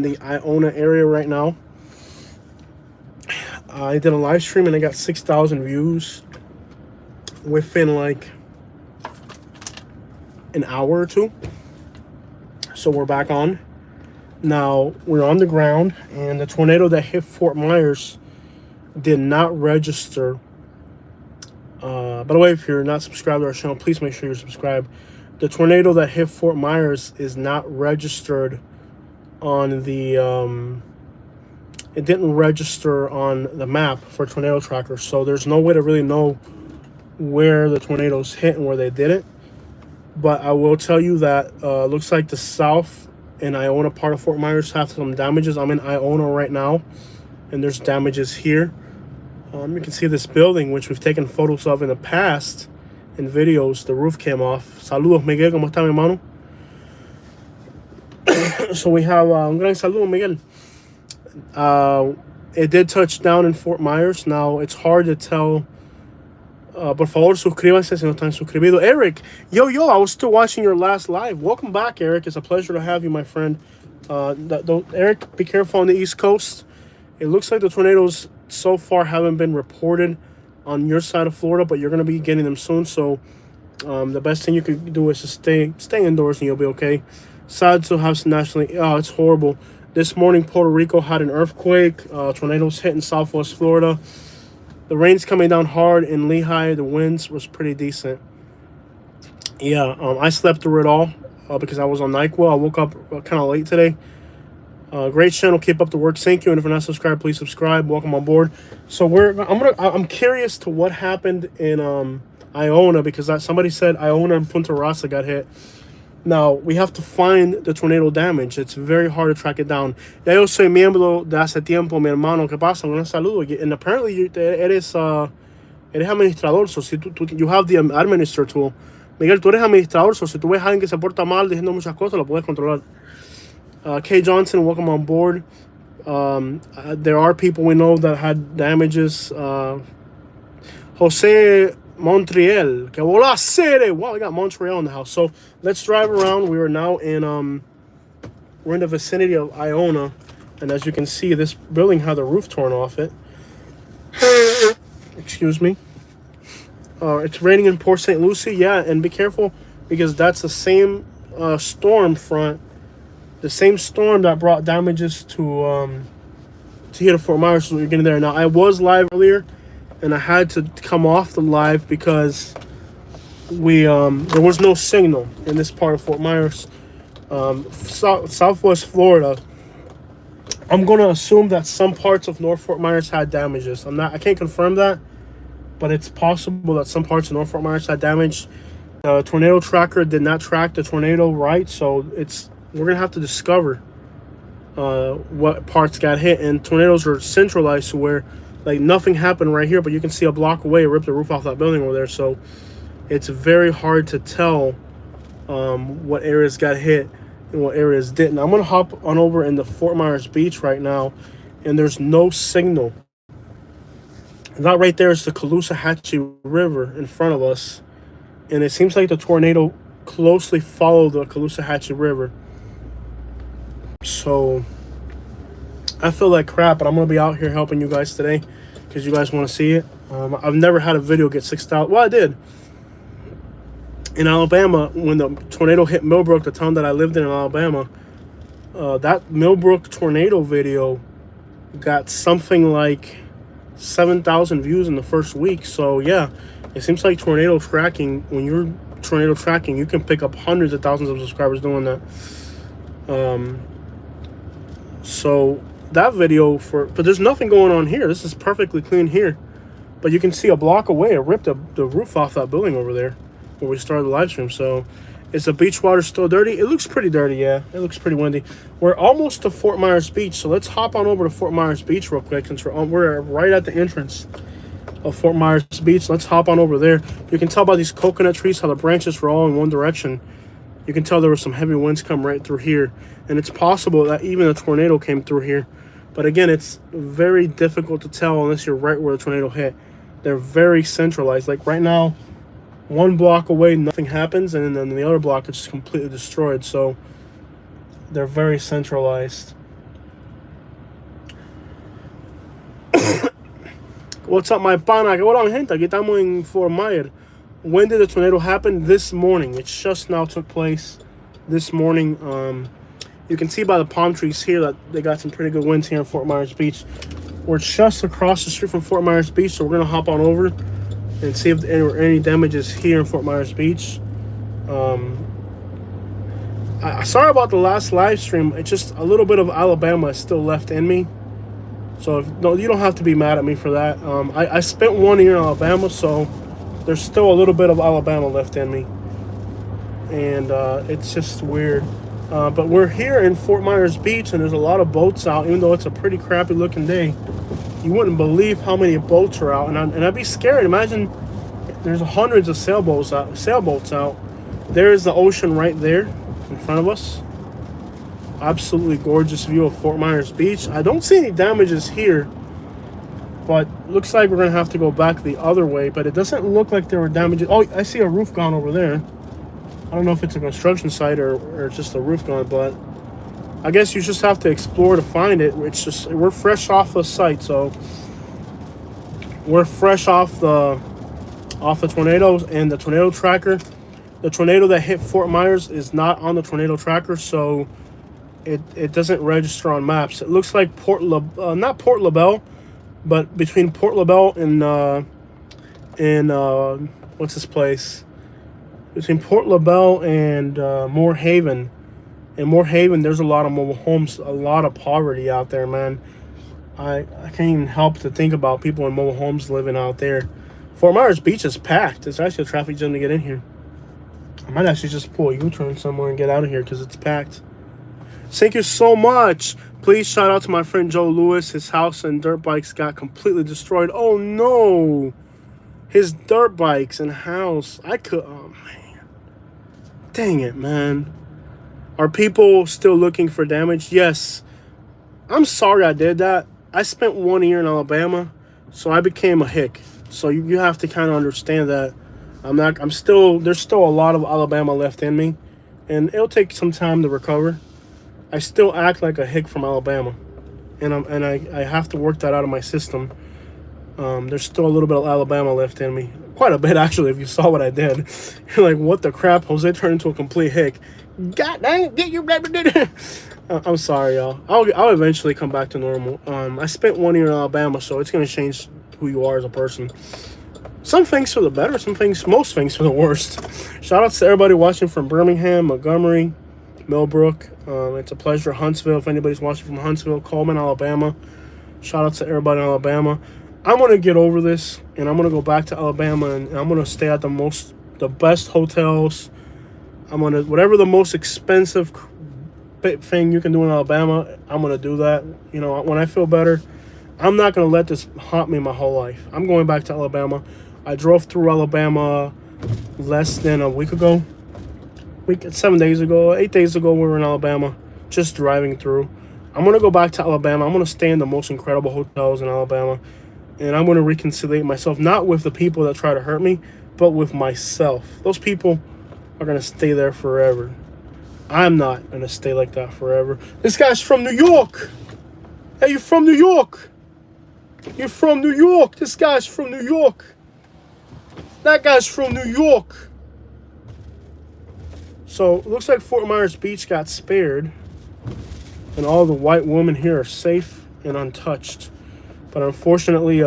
the Iona area right now. I did a live stream and I got 6,000 views within like an hour or two. So we're back on. Now we're on the ground, and the tornado that hit Fort Myers did not register. By the way, if you're not subscribed to our channel, please make sure you're subscribed. The tornado that hit Fort Myers is not registered on the it didn't register on the map for tornado tracker, so there's no way to really know where the tornadoes hit and where they did it. But I will tell you that looks like the south and Iona part of Fort Myers have some damages. I'm in Iona right now, and there's damages here. You can see this building, which we've taken photos of in the past in videos. The roof came off. Saludos, Miguel. ¿Cómo está, mi hermano? So we have un gran saludo, Miguel. It did touch down in Fort Myers. Now, it's hard to tell. Por favor, suscríbanse si no están suscribidos. Eric, yo, I was still watching your last live. Welcome back, Eric. It's a pleasure to have you, my friend. Eric, be careful on the East Coast. It looks like the tornadoes so far haven't been reported on your side of Florida, but you're going to be getting them soon. So the best thing you could do is to stay indoors and you'll be okay. Sad to have some nationally. Oh, it's horrible. This morning, Puerto Rico had an earthquake. Tornadoes hit in Southwest Florida. The rain's coming down hard in Lehigh. The winds was pretty decent. Yeah, I slept through it all because I was on NyQuil. I woke up kind of late today. Great channel. Keep up the work. Thank you. And if you're not subscribed, please subscribe. Welcome on board. So I'm curious to what happened in Iona, because somebody said Iona and Punta Rasa got hit. Now, we have to find the tornado damage. It's very hard to track it down. Ya yo soy miembro de hace tiempo, mi hermano. ¿Qué pasa? Un saludo. And apparently, eres administrador. So, si you have the administrator tool. Miguel, tú eres administrador. So, si tú ves a alguien que se porta mal, diciendo muchas cosas, lo puedes controlar. Kay Johnson, welcome on board. There are people we know that had damages. Jose Montreal, que vola city. Wow, we got Montreal in the house. So let's drive around. We are now we're in the vicinity of Iona, and as you can see, this building had the roof torn off it. Excuse me. It's raining in Port St. Lucie. Yeah, and be careful because that's the same storm front, the same storm that brought damages to here to Fort Myers. So you're getting there now. I was live earlier, and I had to come off the live because there was no signal in this part of Fort Myers. Southwest Florida, I'm going to assume that some parts of North Fort Myers had damages. I can't confirm that, but it's possible that some parts of North Fort Myers had damage. The tornado tracker did not track the tornado right, so we're going to have to discover what parts got hit. And tornadoes are centralized to where like nothing happened right here, but you can see a block away, it ripped the roof off that building over there. So it's very hard to tell what areas got hit and what areas didn't. I'm going to hop on over in the Fort Myers Beach right now, and there's no signal. That right there is the Caloosahatchee River in front of us, and it seems like the tornado closely followed the Caloosahatchee River. So I feel like crap, but I'm going to be out here helping you guys today because you guys want to see it. I've never had a video get 6,000. Well, I did. In Alabama, when the tornado hit Millbrook, the town that I lived in Alabama, that Millbrook tornado video got something like 7,000 views in the first week. So, yeah, it seems like tornado tracking, when you're tornado tracking, you can pick up hundreds of thousands of subscribers doing that. So that video but there's nothing going on here. This is perfectly clean here, but you can see a block away it ripped the roof off that building over there where we started the live stream. So is the beach water still dirty? It looks pretty dirty. Yeah, it looks pretty windy. We're almost to Fort Myers Beach, so let's hop on over to Fort Myers Beach real quick since we're right at the entrance of Fort Myers Beach. Let's hop on over there. You can tell by these coconut trees how the branches were all in one direction. You can tell there were some heavy winds come right through here, and it's possible that even a tornado came through here. But again, it's very difficult to tell unless you're right where the tornado hit. They're very centralized. Like right now, one block away, nothing happens, and then the other block is just completely destroyed. So they're very centralized. What's up, my pana? ¿Qué hola, gente? Aquí estamos en Fort Myers. When did the tornado happen? This morning. It just now took place this morning. You can see by the palm trees here that they got some pretty good winds here in Fort Myers Beach. We're just across the street from Fort Myers Beach, so we're going to hop on over and see if there were any damages here in Fort Myers Beach. Sorry about the last live stream. It's just a little bit of Alabama is still left in me. So no, you don't have to be mad at me for that. I spent 1 year in Alabama, so there's still a little bit of Alabama left in me. And it's just weird. But we're here in Fort Myers Beach, and there's a lot of boats out, even though it's a pretty crappy looking day. You wouldn't believe how many boats are out. And I'd be scared. Imagine there's hundreds of sailboats out. There's the ocean right there in front of us. Absolutely gorgeous view of Fort Myers Beach. I don't see any damages here, but looks like we're gonna have to go back the other way. But it doesn't look like there were damages. Oh, I see a roof gone over there. I don't know if it's a construction site or just a roof gone, but I guess you just have to explore to find it. It's just, we're fresh off the site, so we're fresh off the tornadoes and the tornado tracker. The tornado that hit Fort Myers is not on the tornado tracker, so it doesn't register on maps. It looks like not Port LaBelle, but between Port LaBelle and what's this place? Between Port LaBelle and Moore Haven. In Moore Haven, there's a lot of mobile homes, a lot of poverty out there, man. I can't even help to think about people in mobile homes living out there. Fort Myers Beach is packed. It's actually a traffic jam to get in here. I might actually just pull a U-turn somewhere and get out of here because it's packed. Thank you so much. Please shout out to my friend Joe Lewis. His house and dirt bikes got completely destroyed. Oh no. His dirt bikes and house. Oh man. Dang it, man. Are people still looking for damage? Yes. I'm sorry I did that. I spent 1 year in Alabama, so I became a hick. So you have to kind of understand that there's still a lot of Alabama left in me, and it'll take some time to recover. I still act like a hick from Alabama, and I have to work that out of my system. There's still a little bit of Alabama left in me. Quite a bit, actually, if you saw what I did. You're like, what the crap? Jose turned into a complete hick. God dang, get you. I'm sorry, y'all. I'll eventually come back to normal. I spent 1 year in Alabama, so it's going to change who you are as a person. Some things for the better, most things for the worst. Shout out to everybody watching from Birmingham, Montgomery, Millbrook. It's a pleasure. Huntsville, if anybody's watching from Huntsville, Coleman, Alabama. Shout out to everybody in Alabama. I'm going to get over this, and I'm going to go back to Alabama, and I'm going to stay at the best hotels. Whatever the most expensive thing you can do in Alabama, I'm going to do that. You know, when I feel better, I'm not going to let this haunt me my whole life. I'm going back to Alabama. I drove through Alabama less than a week ago. 7 days ago, 8 days ago, we were in Alabama, just driving through. I'm going to go back to Alabama. I'm going to stay in the most incredible hotels in Alabama. And I'm going to reconciliate myself, not with the people that try to hurt me, but with myself. Those people are going to stay there forever. I'm not going to stay like that forever. This guy's from New York. Hey, you're from New York. You're from New York. This guy's from New York. That guy's from New York. So, it looks like Fort Myers Beach got spared. And all the white women here are safe and untouched. But unfortunately,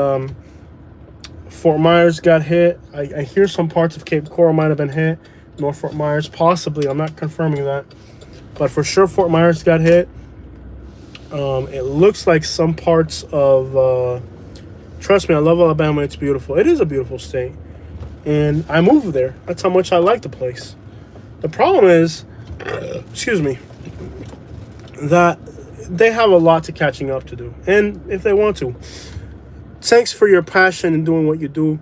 Fort Myers got hit. I hear some parts of Cape Coral might have been hit. North Fort Myers, possibly. I'm not confirming that. But for sure, Fort Myers got hit. It looks like some parts of... trust me, I love Alabama. It's beautiful. It is a beautiful state. And I moved there. That's how much I like the place. The problem is, excuse me, that they have a lot to catching up to do. And if they want to. Thanks for your passion in doing what you do,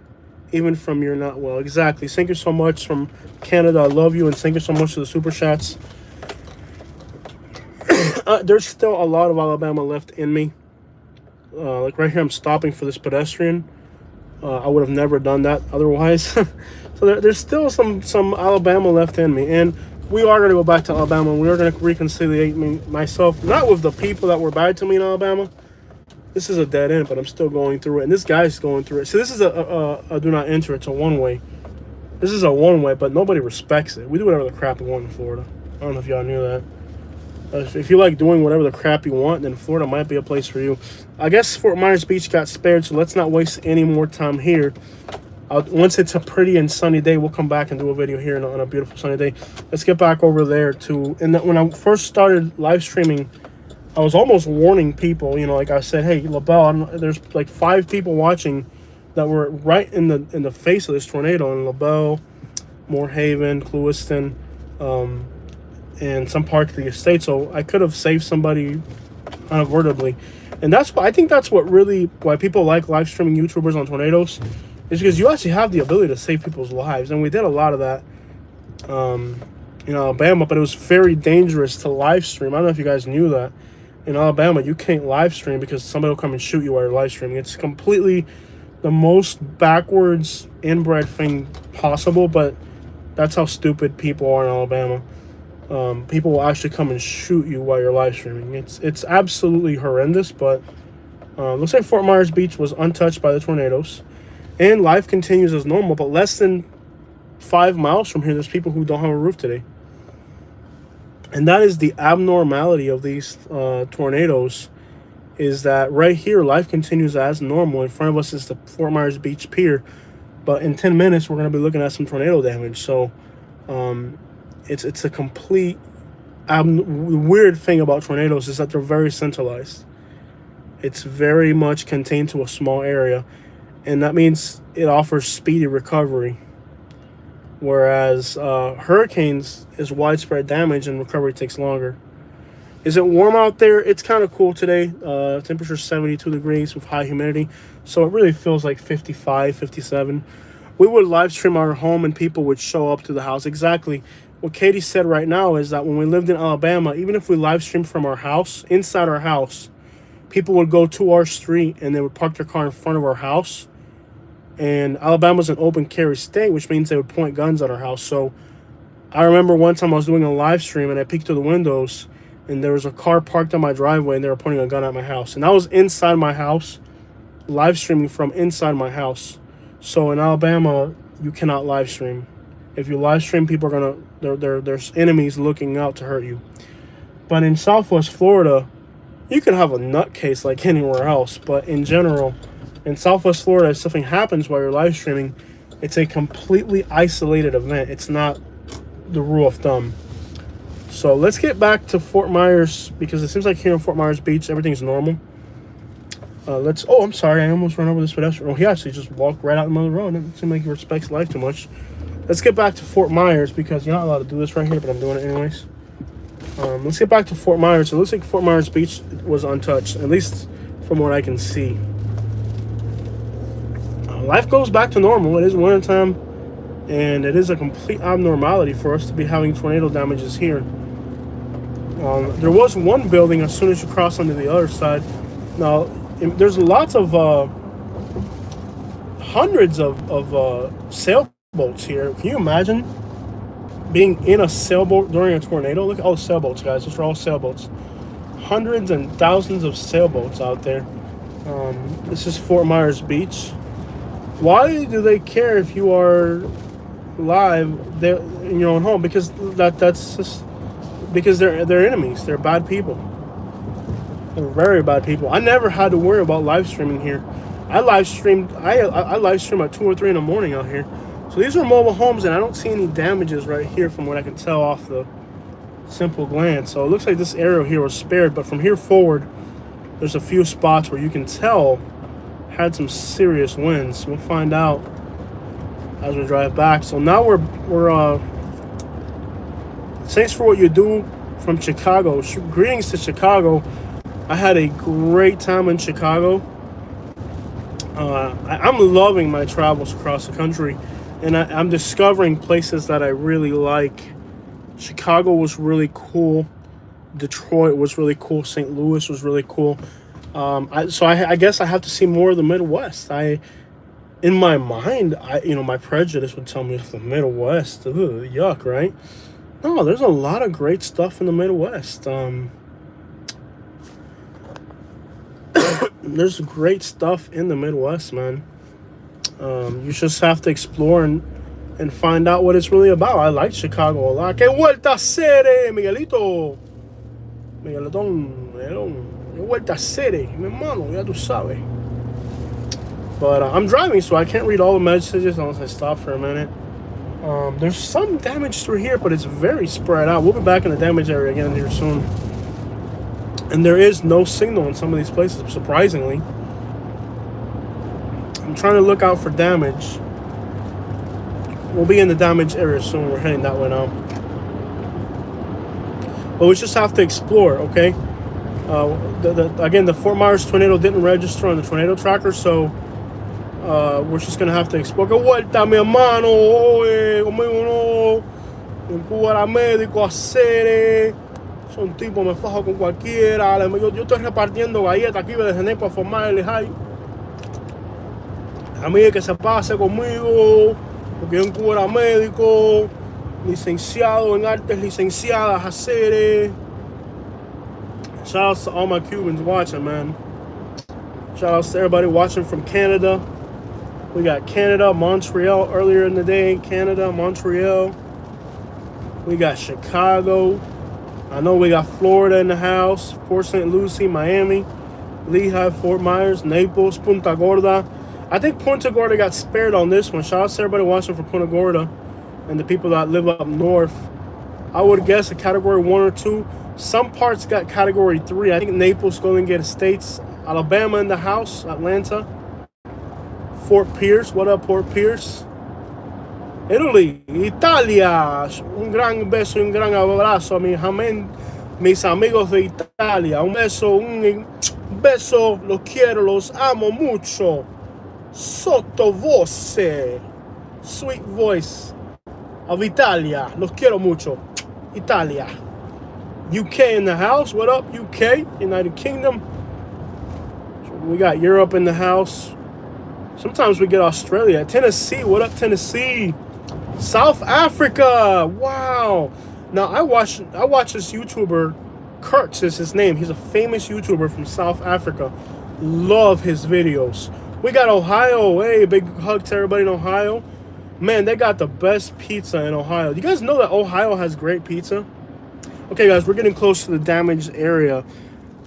even from you're not well. Exactly. Thank you so much from Canada. I love you. And thank you so much for the super chats. There's still a lot of Alabama left in me. Like right here, I'm stopping for this pedestrian. I would have never done that otherwise. So there's still some Alabama left in me. And we are going to go back to Alabama. We are going to reconciliate myself, not with the people that were bad to me in Alabama, This is a dead end, but I'm still going through it, and this guy's going through it. So this is a do not enter. It's a one-way. This is a one-way, but nobody respects it. We do whatever the crap we want in Florida. I don't know if y'all knew that. If you like doing whatever the crap you want, then Florida might be a place for you. I guess Fort Myers Beach got spared, so let's not waste any more time here. Once it's a pretty and sunny day, we'll come back and do a video here on a beautiful sunny day. Let's get back over there to... And when I first started live streaming, I was almost warning people. You know, like I said, hey, LaBelle, there's like 5 people watching that were right in the face of this tornado in LaBelle, Moorhaven, Clewiston, and some parts of the estate. So I could have saved somebody unavoidably. And that's why I think that's why people like live streaming YouTubers on tornadoes, is because you actually have the ability to save people's lives. And we did a lot of that in Alabama, but it was very dangerous to live stream. I don't know if you guys knew that. In Alabama, you can't live stream because somebody will come and shoot you while you're live streaming. It's completely the most backwards, inbred thing possible, but that's how stupid people are in Alabama. People will actually come and shoot you while you're live streaming. It's absolutely horrendous, but looks like Fort Myers Beach was untouched by the tornadoes. And life continues as normal, but less than 5 miles from here, there's people who don't have a roof today. And that is the abnormality of these tornadoes, is that right here, life continues as normal. In front of us is the Fort Myers Beach Pier. But in 10 minutes, we're going to be looking at some tornado damage. So it's a complete... the weird thing about tornadoes is that they're very centralized. It's very much contained to a small area. And that means it offers speedy recovery. Whereas hurricanes is widespread damage and recovery takes longer. Is it warm out there? It's kind of cool today. Temperature 72 degrees with high humidity. So it really feels like 55, 57. We would live stream our home and people would show up to the house. Exactly. What Katie said right now is that when we lived in Alabama, even if we live streamed from our house, inside our house, people would go to our street and they would park their car in front of our house. And Alabama's an open carry state, which means they would point guns at our house. So I remember one time I was doing a live stream and I peeked through the windows and there was a car parked on my driveway and they were pointing a gun at my house. And I was inside my house, live streaming from inside my house. So in Alabama, you cannot live stream. If you live stream, people are there's enemies looking out to hurt you. But in Southwest Florida, you can have a nutcase like anywhere else. But in general, in Southwest Florida, if something happens while you're live streaming, it's a completely isolated event. It's not the rule of thumb. So let's get back to Fort Myers, because it seems like here in Fort Myers Beach, everything's normal. Oh, I'm sorry. I almost ran over this pedestrian. Oh, he actually just walked right out in the middle of the road. It doesn't seem like he respects life too much. Let's get back to Fort Myers, because you're not allowed to do this right here, but I'm doing it anyways. Let's get back to Fort Myers. It looks like Fort Myers Beach was untouched, at least from what I can see. Life goes back to normal. It is wintertime, and it is a complete abnormality for us to be having tornado damages here. There was one building as soon as you cross onto the other side. Now, there's lots of hundreds of sailboats here. Can you imagine being in a sailboat during a tornado? Look at all the sailboats, guys. Those are all sailboats. Hundreds and thousands of sailboats out there. This is Fort Myers Beach. Why do they care if you are live there in your own home? Because that's just because they're enemies. They're bad people. They're very bad people. I never had to worry about live streaming here. I live stream at 2 or 3 in the morning out here. So these are mobile homes, and I don't see any damages right here from what I can tell off the simple glance. So it looks like this area here was spared, but from here forward, there's a few spots where you can tell had some serious winds. We'll find out as we drive back. So now we're thanks for what you do from Chicago. Greetings to Chicago. I had a great time in Chicago. I'm loving my travels across the country, and I'm discovering places that I really like. Chicago was really cool. Detroit was really cool. St. Louis was really cool. I guess I have to see more of the Midwest. In my mind, my prejudice would tell me it's the Midwest. Ugh, yuck, right? No, there's a lot of great stuff in the Midwest. There's great stuff in the Midwest, man. You just have to explore and find out what it's really about. I like Chicago a lot. Que vuelta a ser, Miguelito. Miguelitón, que vuelta a ser, mi hermano, ya tú sabes. But I'm driving, so I can't read all the messages unless I stop for a minute. There's some damage through here, but it's very spread out. We'll be back in the damage area again here soon. And there is no signal in some of these places, surprisingly. I'm trying to look out for damage. We'll be in the damage area soon. We're heading that way now. But we just have to explore, okay? Again, the Fort Myers tornado didn't register on the tornado tracker, so we're just going to have to explore. Que vuelta, mi hermano. Conmigo no. En Cuba era médico, hacer. Son tipos, me fajo con cualquiera. Yo estoy repartiendo galletas aquí desde Ney para formar el high. A mí que se pase conmigo, porque yo en Cuba era médico, licenciado en artes licenciadas, hacer. Shout outs to all my Cubans watching, man. Shout outs to everybody watching from Canada. We got Canada, Montreal earlier in the day. Canada, Montreal. We got Chicago. I know we got Florida in the house. Port St. Lucie, Miami, Lehigh, Fort Myers, Naples, Punta Gorda. I think Punta Gorda got spared on this one. Shout out to everybody watching from Punta Gorda and the people that live up north. I would guess a category 1 or 2. Some parts got category 3. I think Naples going to get states. Alabama in the house. Atlanta. Fort Pierce. What up, Fort Pierce? Italy. Italia. Un gran beso y un gran abrazo a mis amigos de Italia. Un beso. Los quiero, los amo mucho. Sottovoce, sweet voice of Italia. Los quiero mucho. Italia. UK in the house. What up, UK? United Kingdom. We got Europe in the house. Sometimes we get Australia. Tennessee. What up, Tennessee? South Africa. Wow. Now, I watch this YouTuber. Kurtz is his name. He's a famous YouTuber from South Africa. Love his videos. We got Ohio. Hey, big hug to everybody in Ohio. Man, they got the best pizza in Ohio. Do you guys know that Ohio has great pizza? Okay, guys, we're getting close to the damaged area.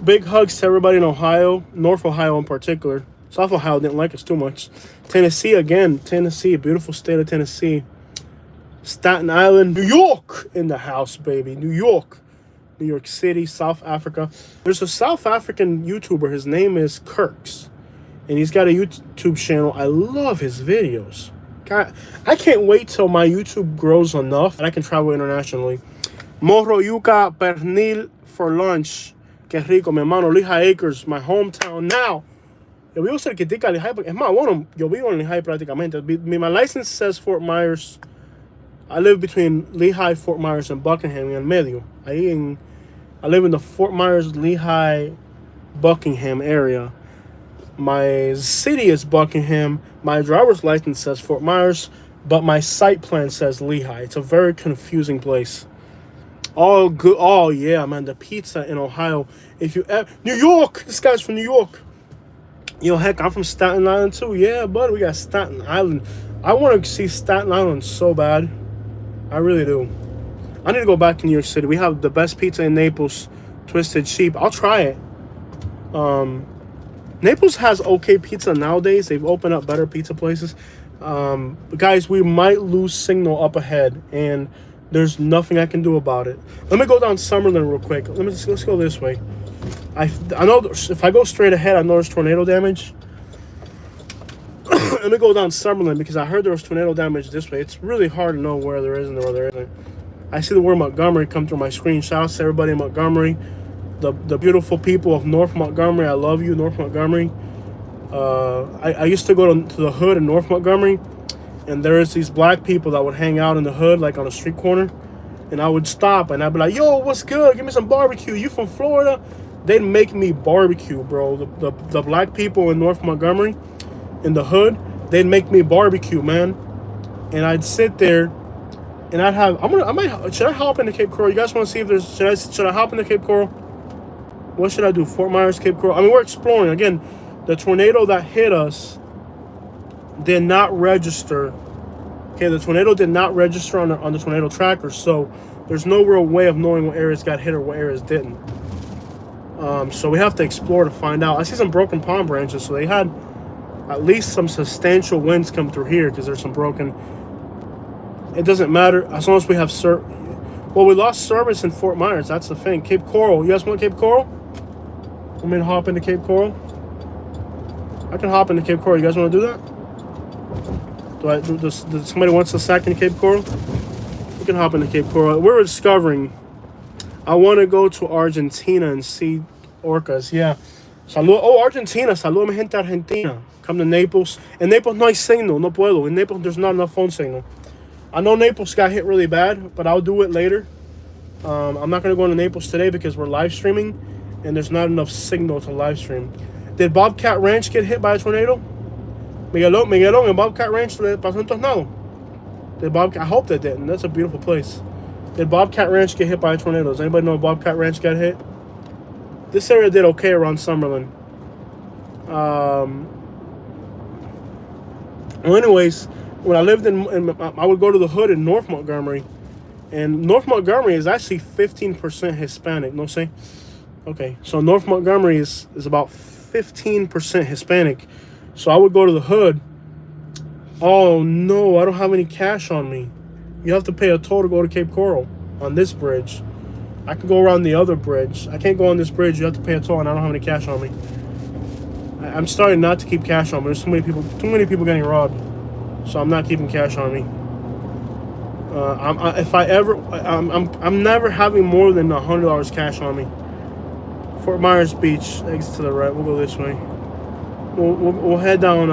Big hugs to everybody in Ohio. North Ohio in particular. South Ohio didn't like us too much. Tennessee again. Tennessee, beautiful state of Tennessee. Staten Island, New York in the house, baby. New York. New York City, South Africa. There's a South African YouTuber. His name is Kirks. And he's got a YouTube channel. I love his videos. God, I can't wait till my YouTube grows enough and I can travel internationally. Morro Yuca Pernil for lunch. Que rico, mi hermano. Lehigh Acres, my hometown now. Yo vivo cerquitica de Lehigh. Es más, bueno, yo vivo en Lehigh prácticamente. My license says Fort Myers. I live between Lehigh, Fort Myers, and Buckingham en medio. I live in the Fort Myers, Lehigh, Buckingham area. My city is Buckingham. My driver's license says Fort Myers, but my site plan says Lehigh. It's a very confusing place. All good. Oh, yeah, man. The pizza in Ohio. New York. This guy's from New York. Yo, heck, I'm from Staten Island, too. Yeah, buddy, we got Staten Island. I want to see Staten Island so bad. I really do. I need to go back to New York City. We have the best pizza in Naples. Twisted Sheep. I'll try it. Naples has okay pizza nowadays. They've opened up better pizza places. Guys, we might lose signal up ahead, and there's nothing I can do about it. Let me go down Summerlin real quick. Let's go this way. I know if I go straight ahead, I know there's tornado damage. Let me go down Summerlin because I heard there was tornado damage this way. It's really hard to know where there is and where there isn't. I see the word Montgomery come through my screen. Shout out to everybody in Montgomery. The beautiful people of North Montgomery. I love you, North Montgomery. I used to go to the hood in North Montgomery, and there's these black people that would hang out in the hood, like on a street corner, and I would stop, and I'd be like, yo, what's good? Give me some barbecue. You from Florida? They'd make me barbecue, bro. The black people in North Montgomery, in the hood, they'd make me barbecue, man. And I'd sit there, and I'd have, should I hop into Cape Coral? You guys want to see if there's, should I hop into Cape Coral? What should I do? Fort Myers, Cape Coral. I mean, we're exploring. Again, The tornado that hit us did not register. Okay, the tornado did not register on the tornado tracker, so there's no real way of knowing what areas got hit or what areas didn't. So we have to explore to find out. I see some broken palm branches, so they had at least some substantial winds come through here because there's some broken. It doesn't matter as long as we have well, we lost service in Fort Myers. That's the thing. Cape Coral. You guys want Cape Coral? Want me to hop into Cape Coral? I can hop into Cape Coral. You guys want to do that? Does somebody wants a second Cape Coral? We can hop into Cape Coral. We're discovering. I want to go to Argentina and see orcas. Yeah. Salud. Oh, Argentina. Saludos, mi gente Argentina. Come to Naples. In Naples no hay signal. No puedo. In Naples there's not enough phone signal. I know Naples got hit really bad, but I'll do it later. I'm not going to go into Naples today because we're live streaming and there's not enough signal to live stream. Did Bobcat Ranch get hit by a tornado? Miguelón and Bobcat Ranch le pasó un tornado. I hope they didn't. That's a beautiful place. Did Bobcat Ranch get hit by a tornado? Does anybody know if Bobcat Ranch got hit? This area did okay around Summerlin. Well, anyways, when I lived I would go to the hood in North Montgomery. And North Montgomery is actually 15% Hispanic. No sé? Okay, so North Montgomery is about 15% Hispanic. So I would go to the hood. Oh, no, I don't have any cash on me. You have to pay a toll to go to Cape Coral on this bridge. I can go around the other bridge. I can't go on this bridge. You have to pay a toll, and I don't have any cash on me. I'm starting not to keep cash on me. There's too many people getting robbed. So I'm not keeping cash on me. I'm never having more than $100 cash on me. Fort Myers Beach, exit to the right. We'll go this way. We'll head down.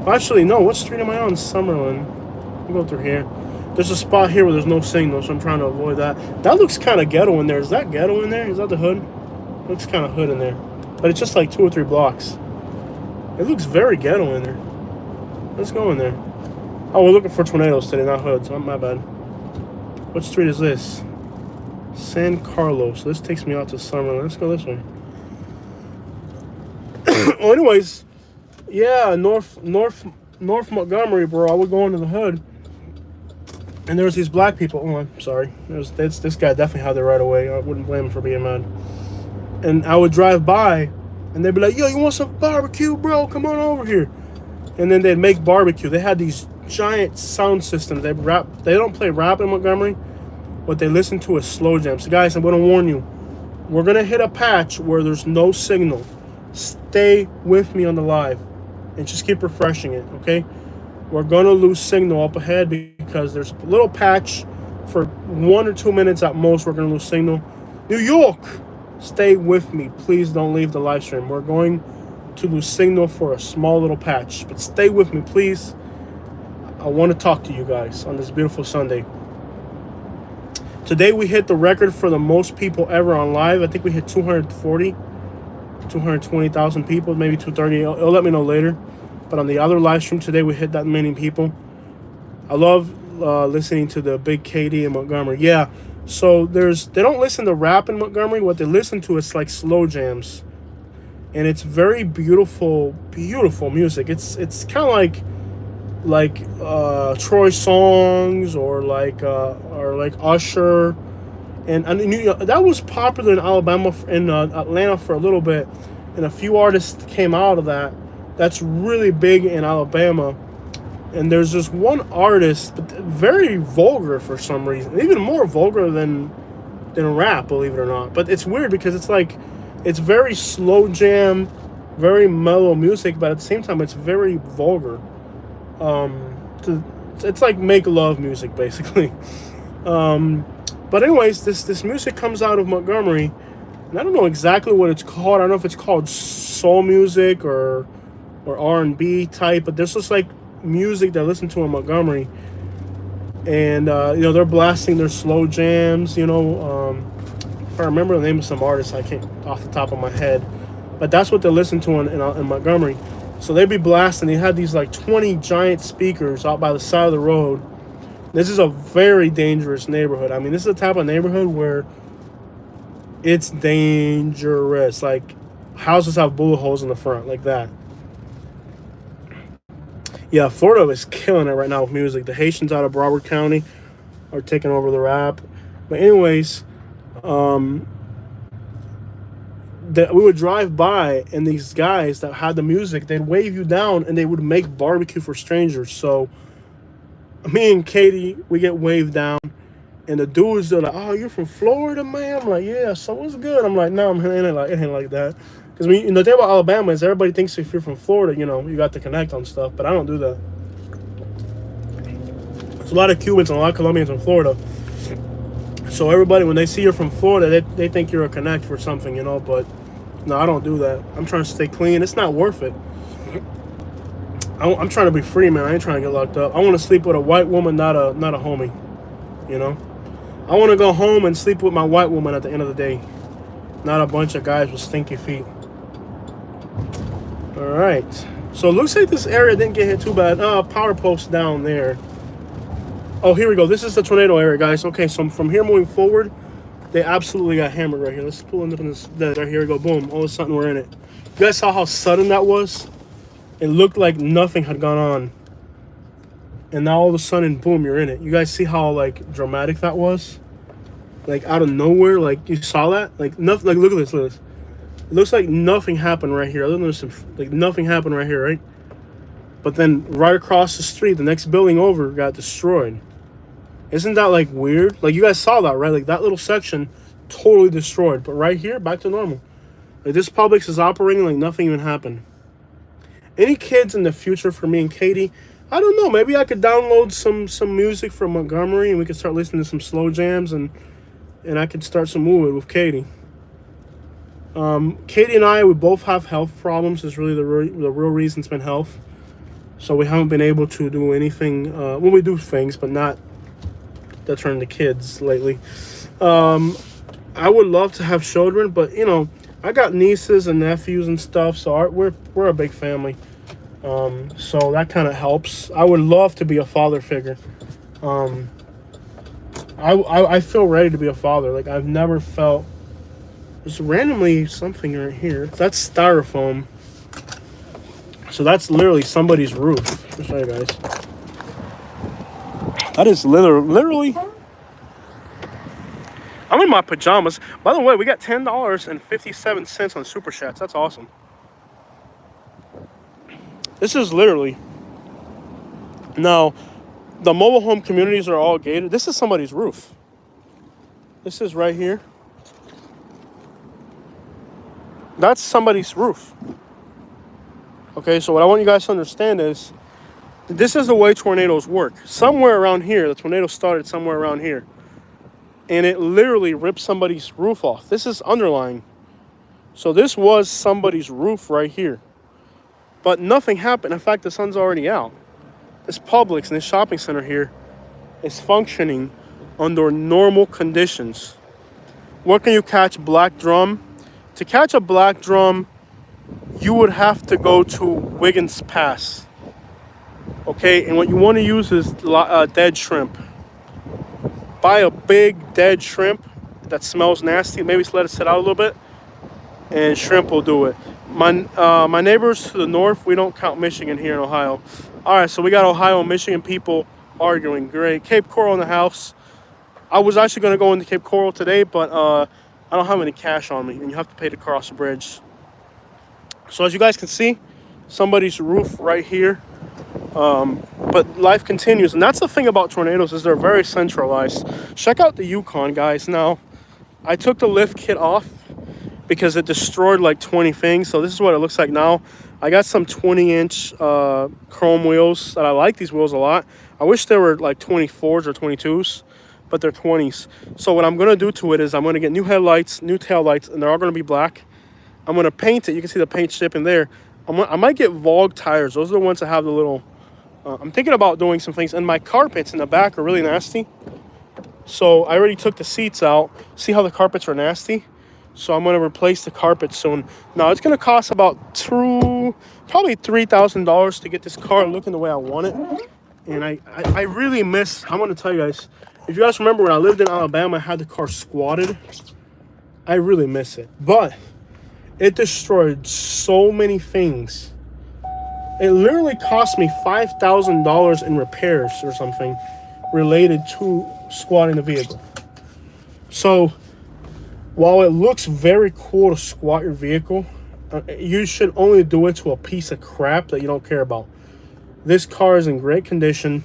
Actually, no. What street am I on? Summerlin. We'll go through here. There's a spot here where there's no signal, so I'm trying to avoid that. That looks kind of ghetto in there. Is that ghetto in there? Is that the hood? It looks kind of hood in there, but it's just like 2 or 3 blocks. It looks very ghetto in there. Let's go in there. Oh, we're looking for tornadoes today, not hoods. Oh, my bad. What street is this? San Carlos. So this takes me out to Summerlin. Let's go this way. Well, anyways, yeah, North Montgomery, bro. I would go into the hood, and there was these black people. Oh, I'm sorry. This guy definitely had the right of way. I wouldn't blame him for being mad. And I would drive by, and they'd be like, "Yo, you want some barbecue, bro? Come on over here." And then they'd make barbecue. They had these giant sound systems. They don't play rap in Montgomery. What they listen to is slow jams. So guys, I'm going to warn you. We're going to hit a patch where there's no signal. Stay with me on the live and just keep refreshing it, okay? We're going to lose signal up ahead because there's a little patch for 1 or 2 minutes at most. We're going to lose signal. New York, stay with me. Please don't leave the live stream. We're going to lose signal for a small little patch, but stay with me, please. I want to talk to you guys on this beautiful Sunday. Today we hit the record for the most people ever on live. I think we hit 220,000 people, maybe 230. It'll let me know later. But on the other live stream today, we hit that many people. I love listening to the big KD in Montgomery. Yeah, so they don't listen to rap in Montgomery. What they listen to is like slow jams. And it's very beautiful, beautiful music. It's kind of like Troy Songs or like Usher, and that was popular in Alabama, in Atlanta for a little bit, and a few artists came out of that. That's really big in Alabama, and there's this one artist, but very vulgar for some reason, even more vulgar than rap, believe it or not. But it's weird because it's very slow jam, very mellow music, but at the same time it's very vulgar. It's like make love music basically. But anyways, this music comes out of Montgomery, and I don't know exactly what it's called. I don't know if it's called soul music or R&B type, but this is like music that I listen to in Montgomery, and they're blasting their slow jams. If I remember the name of some artist, I can't off the top of my head, but that's what they listen to in Montgomery. So they'd be blasting. They had these like 20 giant speakers out by the side of the road. This is a very dangerous neighborhood. I mean, this is the type of neighborhood where it's dangerous. Like, houses have bullet holes in the front like that. Yeah, Florida is killing it right now with music. The Haitians out of Broward County are taking over the rap. But anyways, that we would drive by, and these guys that had the music, they'd wave you down, and they would make barbecue for strangers. So me and Katie, we get waved down, and the dudes are like, "Oh, you're from Florida, man?" I'm like, "Yeah." So what's good? I'm like, "No, it ain't like that." Because the thing about Alabama is everybody thinks if you're from Florida, you got to connect on stuff. But I don't do that. There's a lot of Cubans and a lot of Colombians in Florida. So everybody, when they see you're from Florida, they think you're a connect for something, But no, I don't do that. I'm trying to stay clean. It's not worth it. I'm trying to be free, man. I ain't trying to get locked up. I want to sleep with a white woman, not a homie. I want to go home and sleep with my white woman at the end of the day, not a bunch of guys with stinky feet. All right. So it looks like this area didn't get hit too bad. Power post down there. Oh, here we go. This is the tornado area, guys. Okay, so from here moving forward, they absolutely got hammered right here. Let's pull in this. Right here we go. Boom. All of a sudden, we're in it. You guys saw how sudden that was? It looked like nothing had gone on. And now all of a sudden, boom, you're in it. You guys see how, like, dramatic that was? Like, out of nowhere. Like, you saw that? Like, nothing. Like, look at this. Look at this. It looks like nothing happened right here. Other than nothing happened right here, right? But then right across the street, the next building over got destroyed. Isn't that, like, weird? Like, you guys saw that, right? Like, that little section totally destroyed. But right here, back to normal. Like, this Publix is operating like nothing even happened. Any kids in the future for me and Katie? I don't know. Maybe I could download some music from Montgomery, and we could start listening to some slow jams, and I could start some moving with Katie. Katie and I, we both have health problems. Is really the real reason it's been health. So we haven't been able to do anything. Well, we do things, but not that turn to kids lately. I would love to have children, but I got nieces and nephews and stuff, so we're a big family. So that kind of helps. I would love to be a father figure. I feel ready to be a father. Like, I've never felt. There's randomly something right here. That's styrofoam. So that's literally somebody's roof. I'll show you guys. That is literally. I'm in my pajamas. By the way, we got $10.57 on Super Chats. That's awesome. This is literally. Now, the mobile home communities are all gated. This is somebody's roof. This is right here. That's somebody's roof. Okay, so what I want you guys to understand is this is the way tornadoes work. Somewhere around here, the tornado started somewhere around here. And it literally ripped somebody's roof off. This is underlying. So this was somebody's roof right here. But nothing happened. In fact, the sun's already out. This Publix and this shopping center here is functioning under normal conditions. Where can you catch black drum? To catch a black drum, you would have to go to Wiggins Pass. Okay, and what you want to use is dead shrimp. Buy a big dead shrimp that smells nasty. Maybe let it sit out a little bit, and shrimp will do it. My neighbors to the north, we don't count Michigan here in Ohio. All right, so we got Ohio and Michigan people arguing. Great. Cape Coral in the house. I was actually going to go into Cape Coral today, but I don't have any cash on me, and you have to pay to cross the bridge. So as you guys can see, somebody's roof right here. But life continues, and that's the thing about tornadoes is they're very centralized. Check out the Yukon, guys. Now, I took the lift kit off because it destroyed like 20 things. So this is what it looks like now. I got some 20-inch chrome wheels that I like these wheels a lot. I wish they were like 24s or 22s, but they're 20s. So what I'm going to do to it is I'm going to get new headlights, new taillights, and they're all going to be black. I'm going to paint it. You can see the paint chip in there. I might get Vogue tires. Those are the ones that have the little... I'm thinking about doing some things. And my carpets in the back are really nasty. So I already took the seats out. See how the carpets are nasty? So I'm going to replace the carpet soon. Now, it's going to cost about probably $3,000 to get this car looking the way I want it. And I really miss... I'm going to tell you guys. If you guys remember when I lived in Alabama, I had the car squatted. I really miss it. But It destroyed so many things. It literally cost me $5,000 in repairs or something related to squatting the vehicle. So while it looks very cool to squat your vehicle, you should only do it to a piece of crap that you don't care about. This car is in great condition,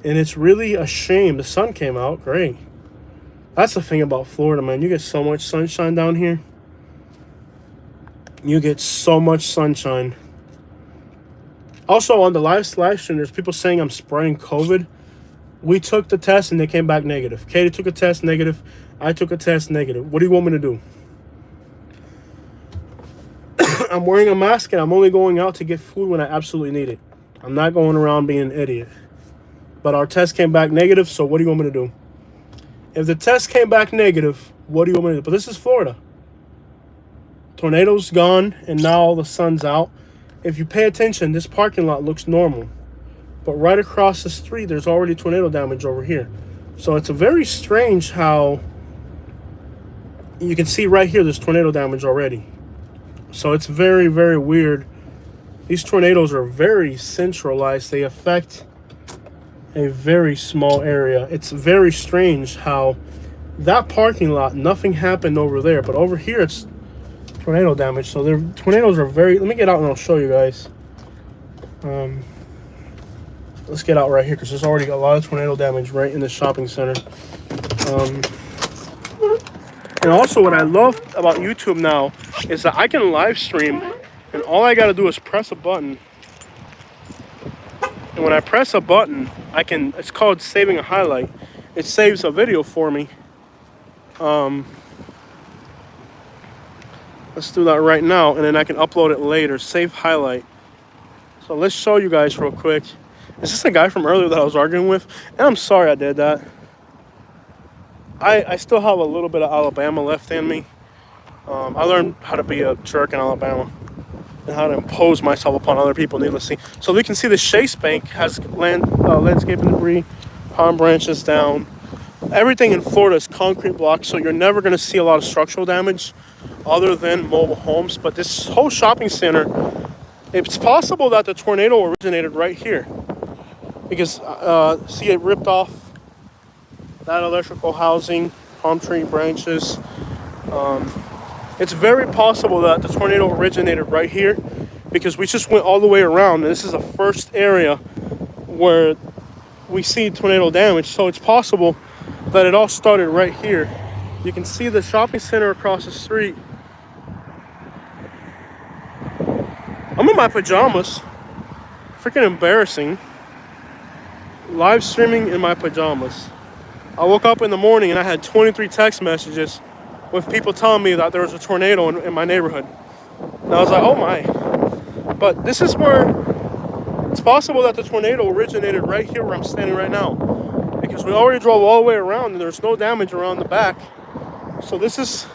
and it's really a shame. The sun came out, great. That's the thing about Florida, man. You get so much sunshine down here. You get so much sunshine. Also, on the live stream, there's people saying I'm spreading COVID. We took the test, and they came back negative. Katie took a test, negative. I took a test, negative. What do you want me to do? I'm wearing a mask, and I'm only going out to get food when I absolutely need it. I'm not going around being an idiot. But our test came back negative, so what do you want me to do? If the test came back negative, what do you want me to do? But this is Florida. Tornado's gone, and now the sun's out. If you pay attention, this parking lot looks normal. But right across the street, there's already tornado damage over here. So it's a very strange how you can see right here there's tornado damage already. So it's very, very weird. These tornadoes are very centralized. They affect a very small area. It's very strange how that parking lot, nothing happened over there. But over here, it's tornado damage. So the tornadoes are very... Let me get out and I'll show you guys. Let's get out right here because there's already a lot of tornado damage right in the shopping center. And also what I love about YouTube now is that I can live stream and all I got to do is press a button. And when I press a button, it's called saving a highlight. It saves a video for me. Let's do that right now and then I can upload it later. Save highlight. So let's show you guys real quick. Is this a guy from earlier that I was arguing with? And I'm sorry I did that. I still have a little bit of Alabama left in me. I learned how to be a jerk in Alabama and how to impose myself upon other people needlessly. So we can see the Chase Bank has landscaping debris, palm branches down. Everything in Florida is concrete blocks, so you're never going to see a lot of structural damage other than mobile homes. But this whole shopping center, it's possible that the tornado originated right here. Because, see, it ripped off that electrical housing, palm tree branches. It's very possible that the tornado originated right here because we just went all the way around. And this is the first area where we see tornado damage. So it's possible that it all started right here. You can see the shopping center across the street. I'm in my pajamas. Freaking embarrassing. Live streaming in my pajamas. I woke up in the morning and I had 23 text messages with people telling me that there was a tornado in my neighborhood. And I was like, oh my. But this is where it's possible that the tornado originated right here where I'm standing right now. Because we already drove all the way around and there's no damage around the back. So this is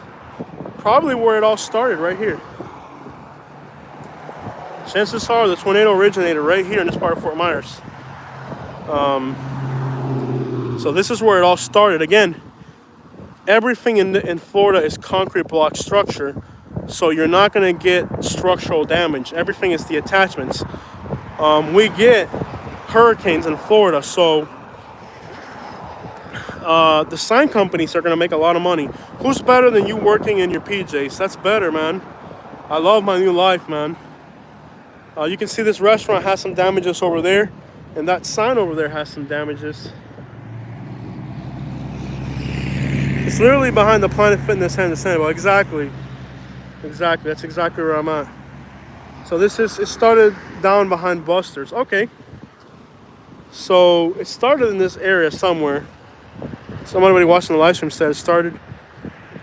probably where it all started, right here. Chances are the tornado originated right here in this part of Fort Myers. So this is where it all started. Again, everything in Florida is concrete block structure, so you're not going to get structural damage. Everything is the attachments. We get hurricanes in Florida, so the sign companies are going to make a lot of money. Who's better than you working in your PJs? That's better, man. I love my new life, man. You can see this restaurant has some damages over there, and that sign over there has some damages. It's literally behind the Planet Fitness and the Sanibel. Exactly. That's exactly where I'm at. So it started down behind Buster's. Okay. So it started in this area somewhere. Somebody watching the live stream said it started.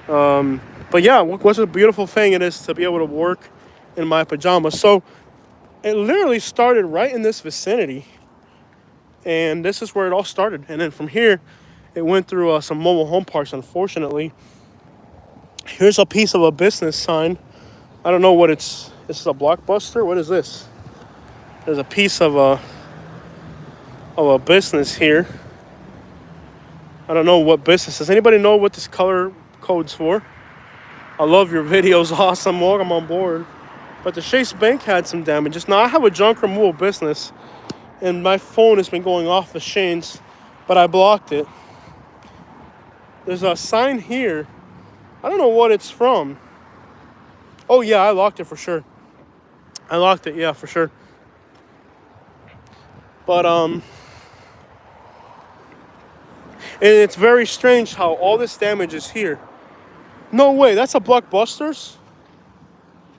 But yeah, what a beautiful thing it is to be able to work in my pajamas. So it literally started right in this vicinity. And this is where it all started. And then from here, it went through some mobile home parks, unfortunately. Here's a piece of a business sign. I don't know what this is a Blockbuster? What is this? There's a piece of a business here. I don't know what business. Does anybody know what this color code's for? I love your videos. Awesome. Welcome on board. But the Chase Bank had some damages. Now, I have a junk removal business, and my phone has been going off the chains, but I blocked it. There's a sign here. I don't know what it's from. Oh, yeah, I locked it for sure. I locked it, yeah, for sure. But, and it's very strange how all this damage is here. No way, that's a Blockbuster's?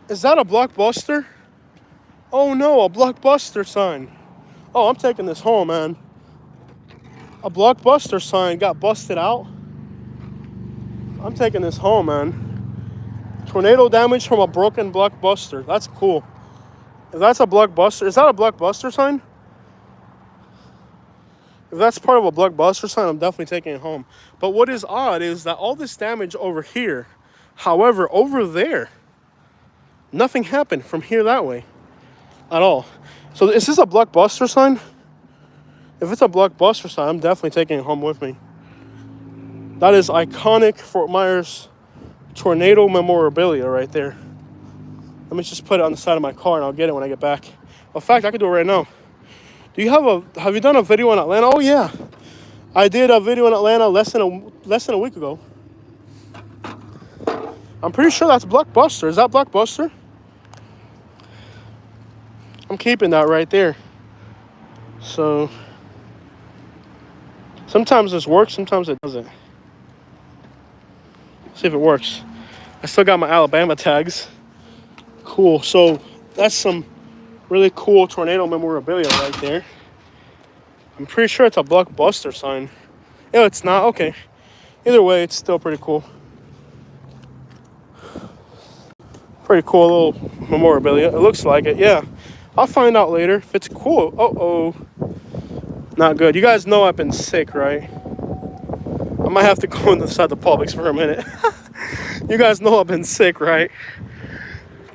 Is that a Blockbuster? Oh no, a Blockbuster sign. Oh, I'm taking this home, man. A Blockbuster sign got busted out. I'm taking this home, man. Tornado damage from a broken Blockbuster. That's cool. If that's a Blockbuster, is that a Blockbuster sign? If that's part of a Blockbuster sign, I'm definitely taking it home. But what is odd is that all this damage over here, however, over there, nothing happened from here that way at all. So is this a Blockbuster sign? If it's a Blockbuster sign, I'm definitely taking it home with me. That is iconic Fort Myers tornado memorabilia right there. Let me just put it on the side of my car and I'll get it when I get back. In fact, I can do it right now. Have you done a video in Atlanta? Oh yeah. I did a video in Atlanta less than a week ago. I'm pretty sure that's Blockbuster. Is that Blockbuster? I'm keeping that right there. So sometimes this works, sometimes it doesn't. See if it works. I still got my Alabama tags. Cool. So that's some really cool tornado memorabilia right there. I'm pretty sure it's a Blockbuster sign. Yeah, it's not. Okay. Either way, it's still pretty cool. Pretty cool little memorabilia. It looks like it. Yeah. I'll find out later if it's cool. Uh-oh. Not good. You guys know I've been sick, right? I might have to go inside the Publix for a minute. You guys know I've been sick, right?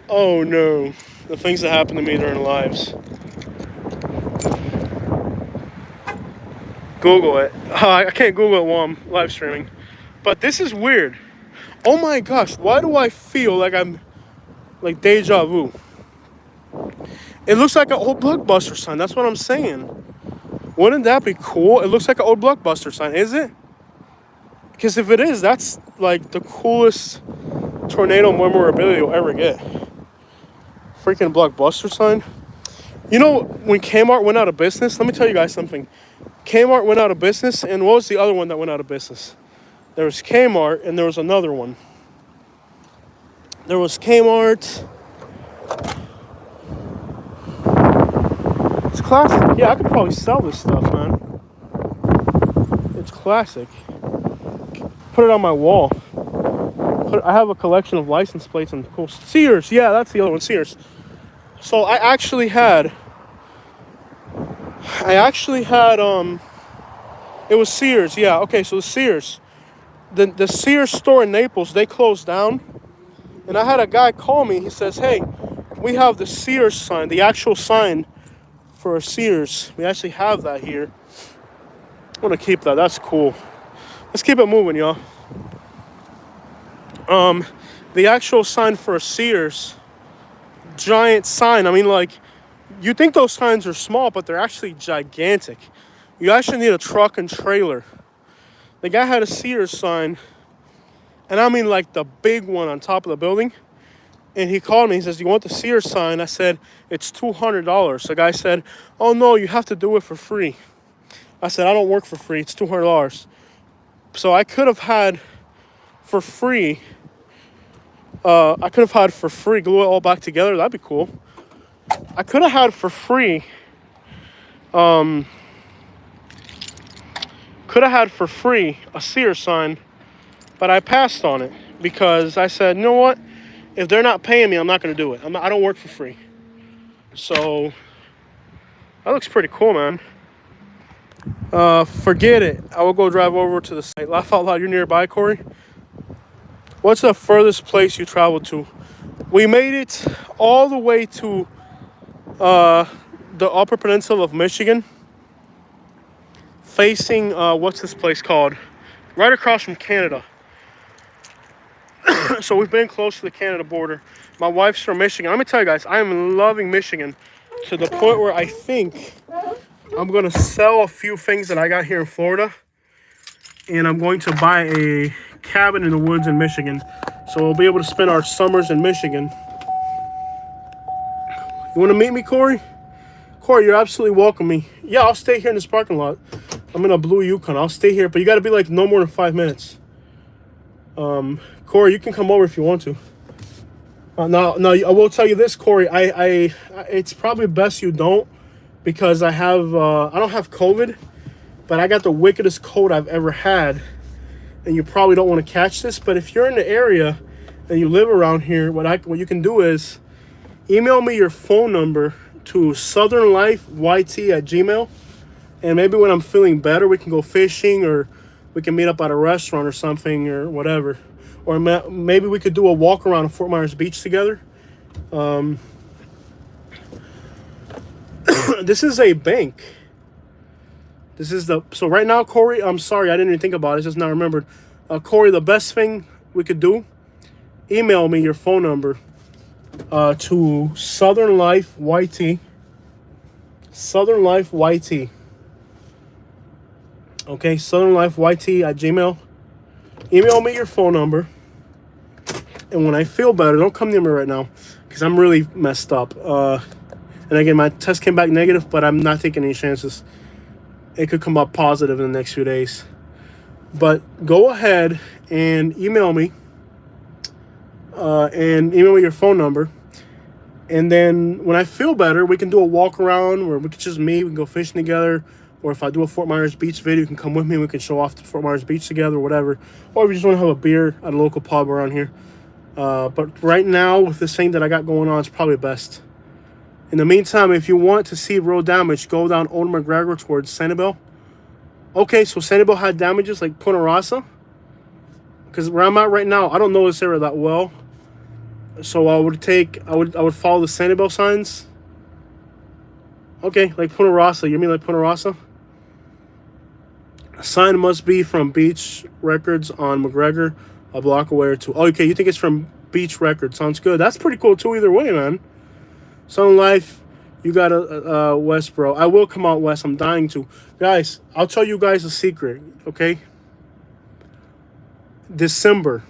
Oh no. The things that happen to me during lives. Google it. I can't Google it while I'm live streaming. But this is weird. Oh my gosh. Why do I feel like I'm like deja vu? It looks like an old Blockbuster sign. That's what I'm saying. Wouldn't that be cool? It looks like an old Blockbuster sign. Is it? Because if it is, that's like the coolest tornado memorabilia you'll ever get. Freaking Blockbuster sign. You know, when Kmart went out of business, let me tell you guys something. Kmart went out of business, and what was the other one that went out of business? There was Kmart, and there was another one. There was Kmart. It's classic. Yeah, I could probably sell this stuff, man. It's classic. Put it on my wall. I have a collection of license plates and cool. Sears. Yeah, that's the other one. Sears. So I actually had it was Sears. Yeah. Okay. So the Sears, the Sears store in Naples, they closed down, and I had a guy call me. He says, "Hey, we have the Sears sign, the actual sign for a Sears. We actually have that here. I want to keep that. That's cool. Let's keep it moving, y'all. The actual sign for a Sears, giant sign. I mean, like, you think those signs are small, but they're actually gigantic. You actually need a truck and trailer. The guy had a Sears sign, and I mean like the big one on top of the building. And he called me. He says, "You want the Sears sign?" I said, "It's $200. The guy said, "Oh no, you have to do it for free." I said, "I don't work for free. It's $200. So I could have had for free. Glue it all back together. That'd be cool. I could have had for free. Could have had for free a Sears sign, but I passed on it because I said, you know what? If they're not paying me, I'm not going to do it. I don't work for free. So that looks pretty cool, man. Forget it. I will go drive over to the site. Laugh out loud. You're nearby, Corey? What's the furthest place you traveled to? We made it all the way to the Upper Peninsula of Michigan, facing, what's this place called? Right across from Canada. So we've been close to the Canada border. My wife's from Michigan. Let me tell you guys, I am loving Michigan to the point where I think I'm going to sell a few things that I got here in Florida. And I'm going to buy a cabin in the woods in Michigan. So we'll be able to spend our summers in Michigan. You want to meet me, Corey? Corey, you're absolutely welcome me. Yeah, I'll stay here in this parking lot. I'm in a blue Yukon. I'll stay here, but you got to be like no more than 5 minutes. Corey, you can come over if you want to. Now, I will tell you this, Corey. It's probably best you don't, because I don't have COVID, but I got the wickedest cold I've ever had, and you probably don't want to catch this. But if you're in the area and you live around here, what you can do is email me your phone number to southernlifeyt@gmail.com, and maybe when I'm feeling better, we can go fishing, or we can meet up at a restaurant or something, or whatever. Or maybe we could do a walk around Fort Myers Beach together. This is a bank. So right now, Corey, I'm sorry, I didn't even think about it. It's just now remembered. Corey, the best thing we could do, email me your phone number to southernlifeyt. Southernlifeyt. Okay, southernlifeyt@gmail.com. Email me your phone number, and when I feel better, don't come near me right now, because I'm really messed up. And again, my test came back negative, but I'm not taking any chances. It could come up positive in the next few days. But go ahead and email me, your phone number, and then when I feel better, we can do a walk around where we can just meet, we can go fishing together. Or if I do a Fort Myers Beach video, you can come with me and we can show off the Fort Myers Beach together or whatever. Or if you just want to have a beer at a local pub around here. But right now, with this thing that I got going on, it's probably best. In the meantime, if you want to see road damage, go down Old McGregor towards Sanibel. Okay, so Sanibel had damages like Punta Rasa. Because where I'm at right now, I don't know this area that well. So I would follow the Sanibel signs. Okay, like Punta Rasa. You mean like Punta Rasa? Sign must be from Beach Records on McGregor, a block away or two. Oh, okay, you think it's from Beach Records. Sounds good. That's pretty cool, too, either way, man. Sun Life, you got a west, bro. I will come out west. I'm dying to. Guys, I'll tell you guys a secret, okay? December.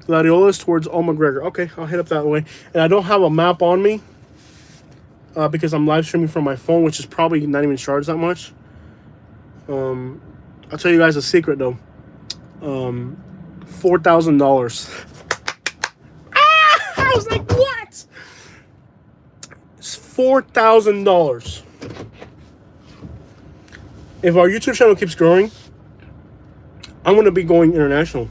Gladiolas towards Old McGregor. Okay, I'll hit up that way. And I don't have a map on me because I'm live streaming from my phone, which is probably not even charged that much. I'll tell you guys a secret though. $4,000. I was like, what? It's $4,000. If our YouTube channel keeps growing, I'm gonna be going international.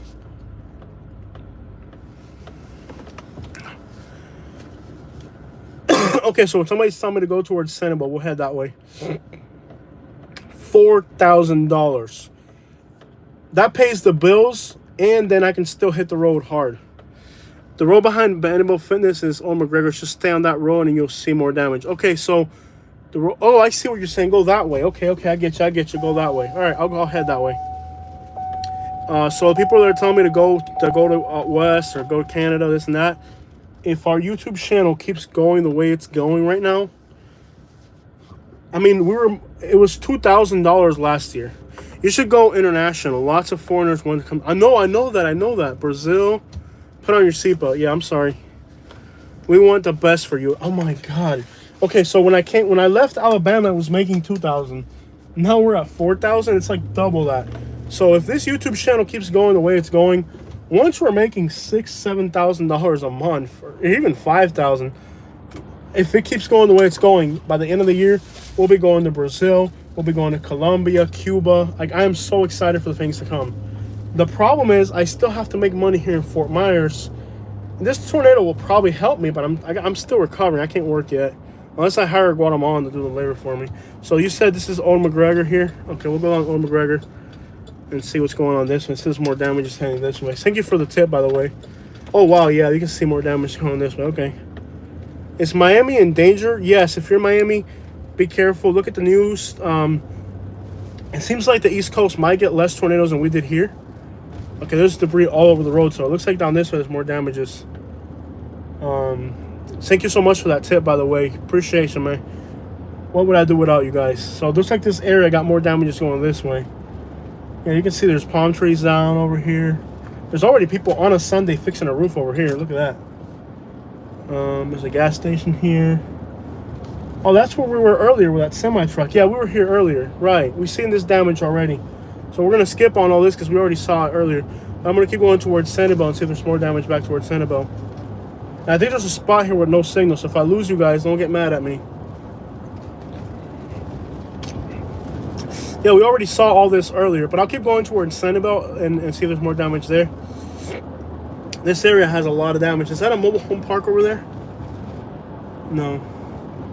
Okay, so if somebody's telling me to go towards Sanibel, we'll head that way. $4,000. That pays the bills, and then I can still hit the road hard. The road behind Sanibel Fitness is Old McGregor. Just stay on that road, and you'll see more damage. Okay, so the road. Oh, I see what you're saying. Go that way. Okay, I get you. Go that way. All right, I'll head that way. So the people that are telling me to go to west or go to Canada, this and that. If our YouTube channel keeps going the way it's going right now, I mean, it was $2,000 last year. You should go international. Lots of foreigners want to come. I know that. Brazil, put on your seatbelt. Yeah, I'm sorry. We want the best for you. Oh my God. Okay, so when I left Alabama, I was making $2,000. Now we're at $4,000. It's like double that. So if this YouTube channel keeps going the way it's going, once we're making $6,000-$7,000 a month, or even $5,000, if it keeps going the way it's going, by the end of the year, we'll be going to Brazil, we'll be going to Colombia, Cuba. Like, I am so excited for the things to come. The problem is, I still have to make money here in Fort Myers. This tornado will probably help me, but I'm still recovering. I can't work yet, unless I hire Guatemalan to do the labor for me. So you said this is Old McGregor here. Okay, we'll go on Old McGregor and see what's going on this one. It says more damage is heading this way. Thank you for the tip, by the way. Oh, wow, yeah, you can see more damage going this way. Okay. Is Miami in danger? Yes, if you're Miami, be careful. Look at the news. It seems like the East Coast might get less tornadoes than we did here. Okay, there's debris all over the road, so it looks like down this way there's more damages. Thank you so much for that tip, by the way. Appreciation, man. What would I do without you guys? So it looks like this area got more damages going this way. Yeah, you can see there's palm trees down over here. There's already people on a Sunday fixing a roof over here. Look at that. There's a gas station here. Oh, that's where we were earlier with that semi-truck. Yeah, we were here earlier. Right. We've seen this damage already. So we're going to skip on all this because we already saw it earlier. I'm going to keep going towards Sanibel and see if there's more damage back towards Sanibel. And I think there's a spot here with no signal. So if I lose you guys, don't get mad at me. Yeah, we already saw all this earlier. But I'll keep going towards Sanibel and see if there's more damage there. This area has a lot of damage. Is that a mobile home park over there? No.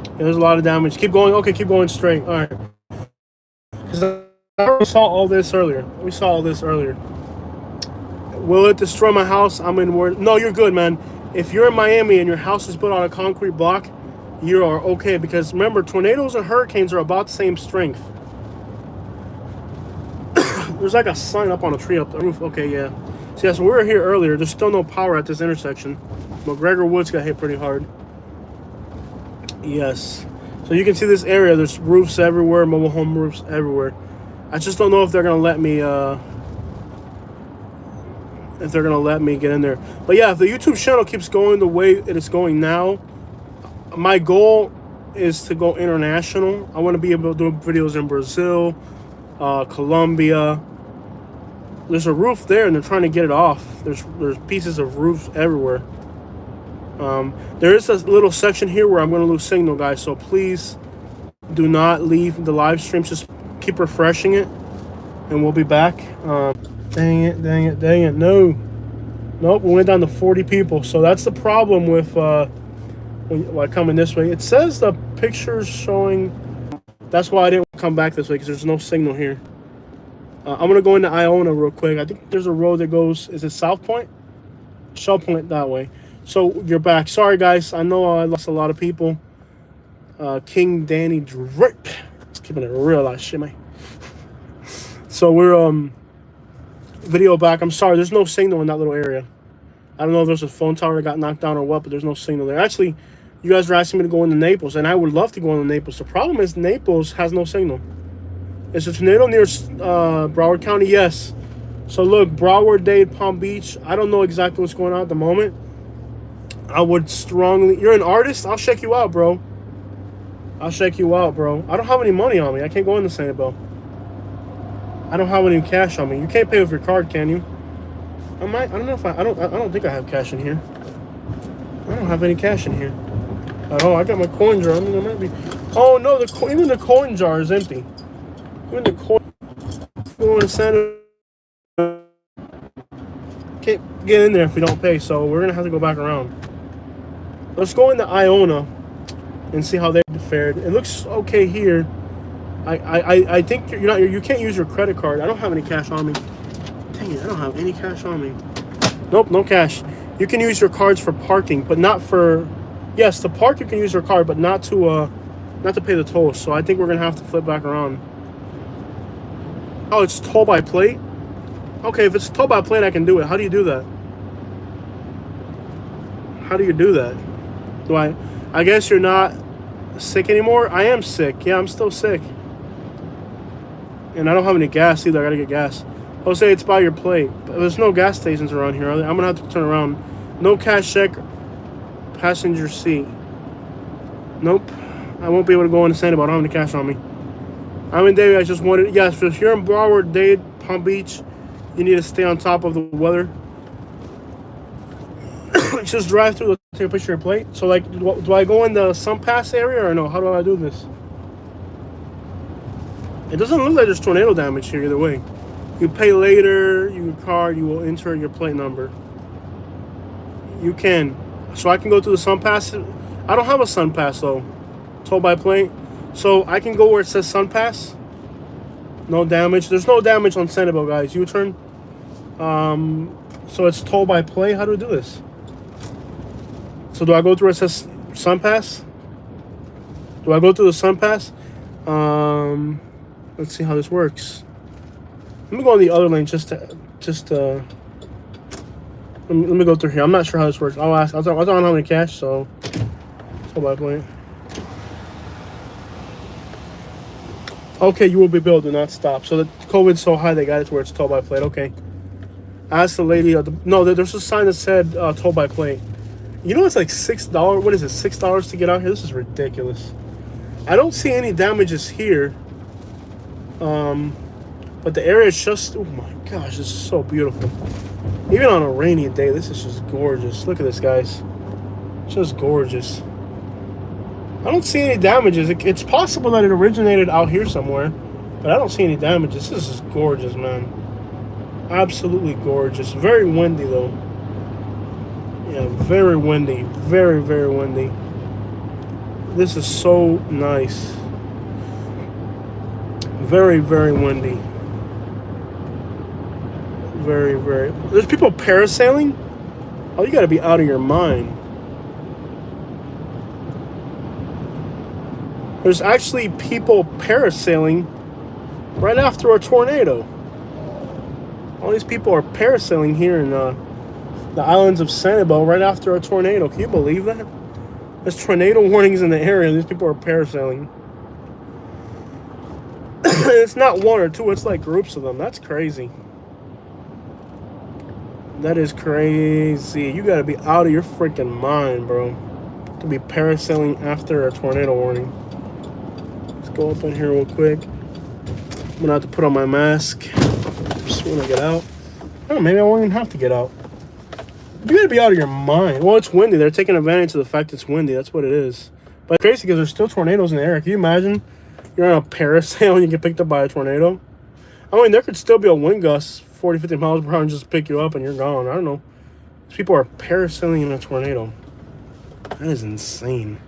Yeah, there's a lot of damage. Keep going. Okay, keep going straight. All right. Because I already saw all this earlier. We saw all this earlier. Will it destroy my house? I'm in word. No, you're good, man. If you're in Miami and your house is built on a concrete block, you are okay. Because remember, tornadoes and hurricanes are about the same strength. There's like a sign up on a tree up the roof. Okay, yeah. So yeah, so we were here earlier. There's still no power at this intersection. McGregor Woods got hit pretty hard. Yes. So you can see this area. There's roofs everywhere, mobile home roofs everywhere. I just don't know if they're gonna let me get in there. But yeah, if the YouTube channel keeps going the way it is going now, my goal is to go international. I want to be able to do videos in Brazil, Colombia. There's a roof there and they're trying to get it off. There's pieces of roofs everywhere. There is a little section here where I'm going to lose signal, guys. So please do not leave the live stream. Just keep refreshing it and we'll be back. Dang it. No. Nope, we went down to 40 people. So that's the problem with coming this way. It says the picture's showing. That's why I didn't come back this way, because there's no signal here. I'm going to go into Iona real quick. I think there's a road that goes, is it South Point? Shell Point that way. So you're back. Sorry, guys. I know I lost a lot of people. King Danny Drip. It's keeping it real life shit, man. So we're video back. I'm sorry. There's no signal in that little area. I don't know if there's a phone tower that got knocked down or what, but there's no signal there. Actually, you guys are asking me to go into Naples, and I would love to go into Naples. The problem is Naples has no signal. Is a tornado near Broward County? Yes. So look, Broward, Dade, Palm Beach. I don't know exactly what's going on at the moment. I would strongly... You're an artist? I'll check you out, bro. I'll check you out, bro. I don't have any money on me. I can't go into Sanibel. I don't have any cash on me. You can't pay with your card, can you? I might. I don't know if I don't think I have cash in here. I don't have any cash in here. Oh, I got my coin jar. I mean, there might be. Oh no, even the coin jar is empty. Even the coin. Going to Santa. Can't get in there if we don't pay. So we're gonna have to go back around. Let's go into Iona and see how they fared. It looks okay here. I think you can't use your credit card. I don't have any cash on me. Dang it, I don't have any cash on me. Nope, no cash. You can use your cards for parking, but not for... Yes, to park you can use your card, but not to pay the toll. So I think we're gonna have to flip back around. Oh, it's toll by plate? Okay, if it's toll by plate, I can do it. How do you do that? How do you do that? I guess you're not sick anymore? I am sick. Yeah, I'm still sick. And I don't have any gas either. I gotta get gas. I'll say it's by your plate. But there's no gas stations around here. I'm gonna have to turn around. No cash check. Passenger seat. Nope. I won't be able to go into Sanibel. I don't have any cash on me. I'm in Dade. I just wanted... Yes, if you're in Broward, Dade, Palm Beach, you need to stay on top of the weather. Just drive through, take a picture of your plate. So, like, do I go in the Sun Pass area or no? How do I do this? It doesn't look like there's tornado damage here either way. You pay later, your card, you will enter your plate number. You can. So I can go to the Sun Pass. I don't have a Sun Pass though. Toll by plate. So I can go where it says Sun Pass. No damage. There's no damage on Sanibel, guys. U-turn. So it's toll by plate. How do we do this? So do I go through where it says Sun Pass? Do I go through the Sun Pass? Let's see how this works. Let me go on the other lane just to just let me go through here. I'm not sure how this works. I'll ask. I don't know how many cash, so toll by plate. Okay, you will be billed. Do not stop. So the COVID's so high, they got it to where it's toll by plate. Okay. Ask the lady. No, there's a sign that said toll by plate. You know, it's like $6. What is it? $6 to get out here. This is ridiculous. I don't see any damages here. But the area is just, oh my gosh, this is so beautiful. Even on a rainy day, this is just gorgeous. Look at this, guys. Just gorgeous. I don't see any damages. It's possible that it originated out here somewhere, but I don't see any damages. This is gorgeous, man. Absolutely gorgeous. Very windy, though. Yeah, very windy. Very, very windy. This is so nice. Very, very windy. Very, very... There's people parasailing? Oh, you gotta be out of your mind. There's actually people parasailing right after a tornado. All these people are parasailing here in the islands of Sanibel right after a tornado. Can you believe that? There's tornado warnings in the area and these people are parasailing. It's not one or two, it's like groups of them. That's crazy. That is crazy. You gotta be out of your freaking mind, bro, to be parasailing after a tornado warning. Let's go up in here real quick. I'm gonna have to put on my mask just when I get out. Oh, maybe I won't even have to get out. You gotta be out of your mind. Well, it's windy. They're taking advantage of the fact it's windy. That's what it is. But it's crazy because there's still tornadoes in the air. Can you imagine you're on a parasail and you get picked up by a tornado? I mean, there could still be a wind gust 40, 50 miles per hour and just pick you up and you're gone. I don't know. These people are parasailing in a tornado. That is insane.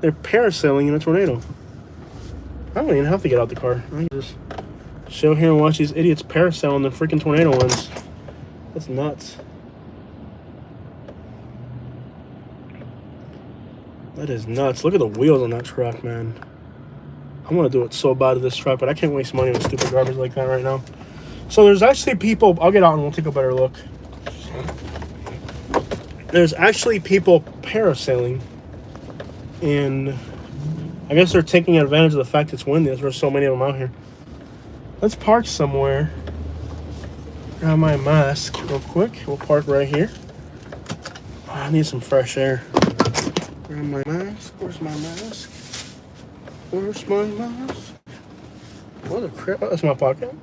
They're parasailing in a tornado. I don't even have to get out the car. I can just chill here and watch these idiots parasail in the freaking tornado ones. That's nuts. That is nuts. Look at the wheels on that truck, man. I want to do it so bad to this truck, but I can't waste money on stupid garbage like that right now. So there's actually people... I'll get out and we'll take a better look. There's actually people parasailing. And I guess they're taking advantage of the fact it's windy. There's so many of them out here. Let's park somewhere. Grab my mask real quick. We'll park right here. Oh, I need some fresh air. Grab my mask. Where's my mask? Where's my mask? What the crap? Oh, that's my pocket.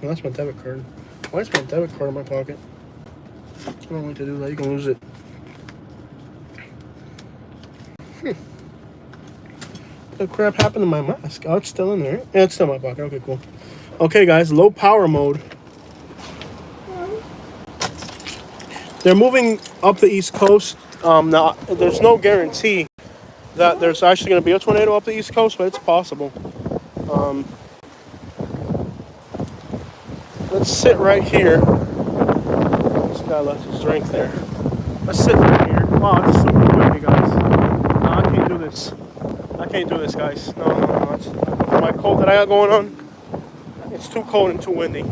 Oh, that's my debit card. Why is my debit card in my pocket? I don't like to do that. You can lose it. What the crap happened to my mask? Oh, it's still in there. Yeah, it's still in my pocket. Okay, cool. Okay, guys, low power mode. They're moving up the East Coast. Now, there's no guarantee that there's actually going to be a tornado up the East Coast, but it's possible. Let's sit right here. This guy left his drink there. Let's sit right here. Wow, it's super windy, guys. No, I can't do this. I can't do this, guys. No. It's my cold that I got going on. It's too cold and too windy.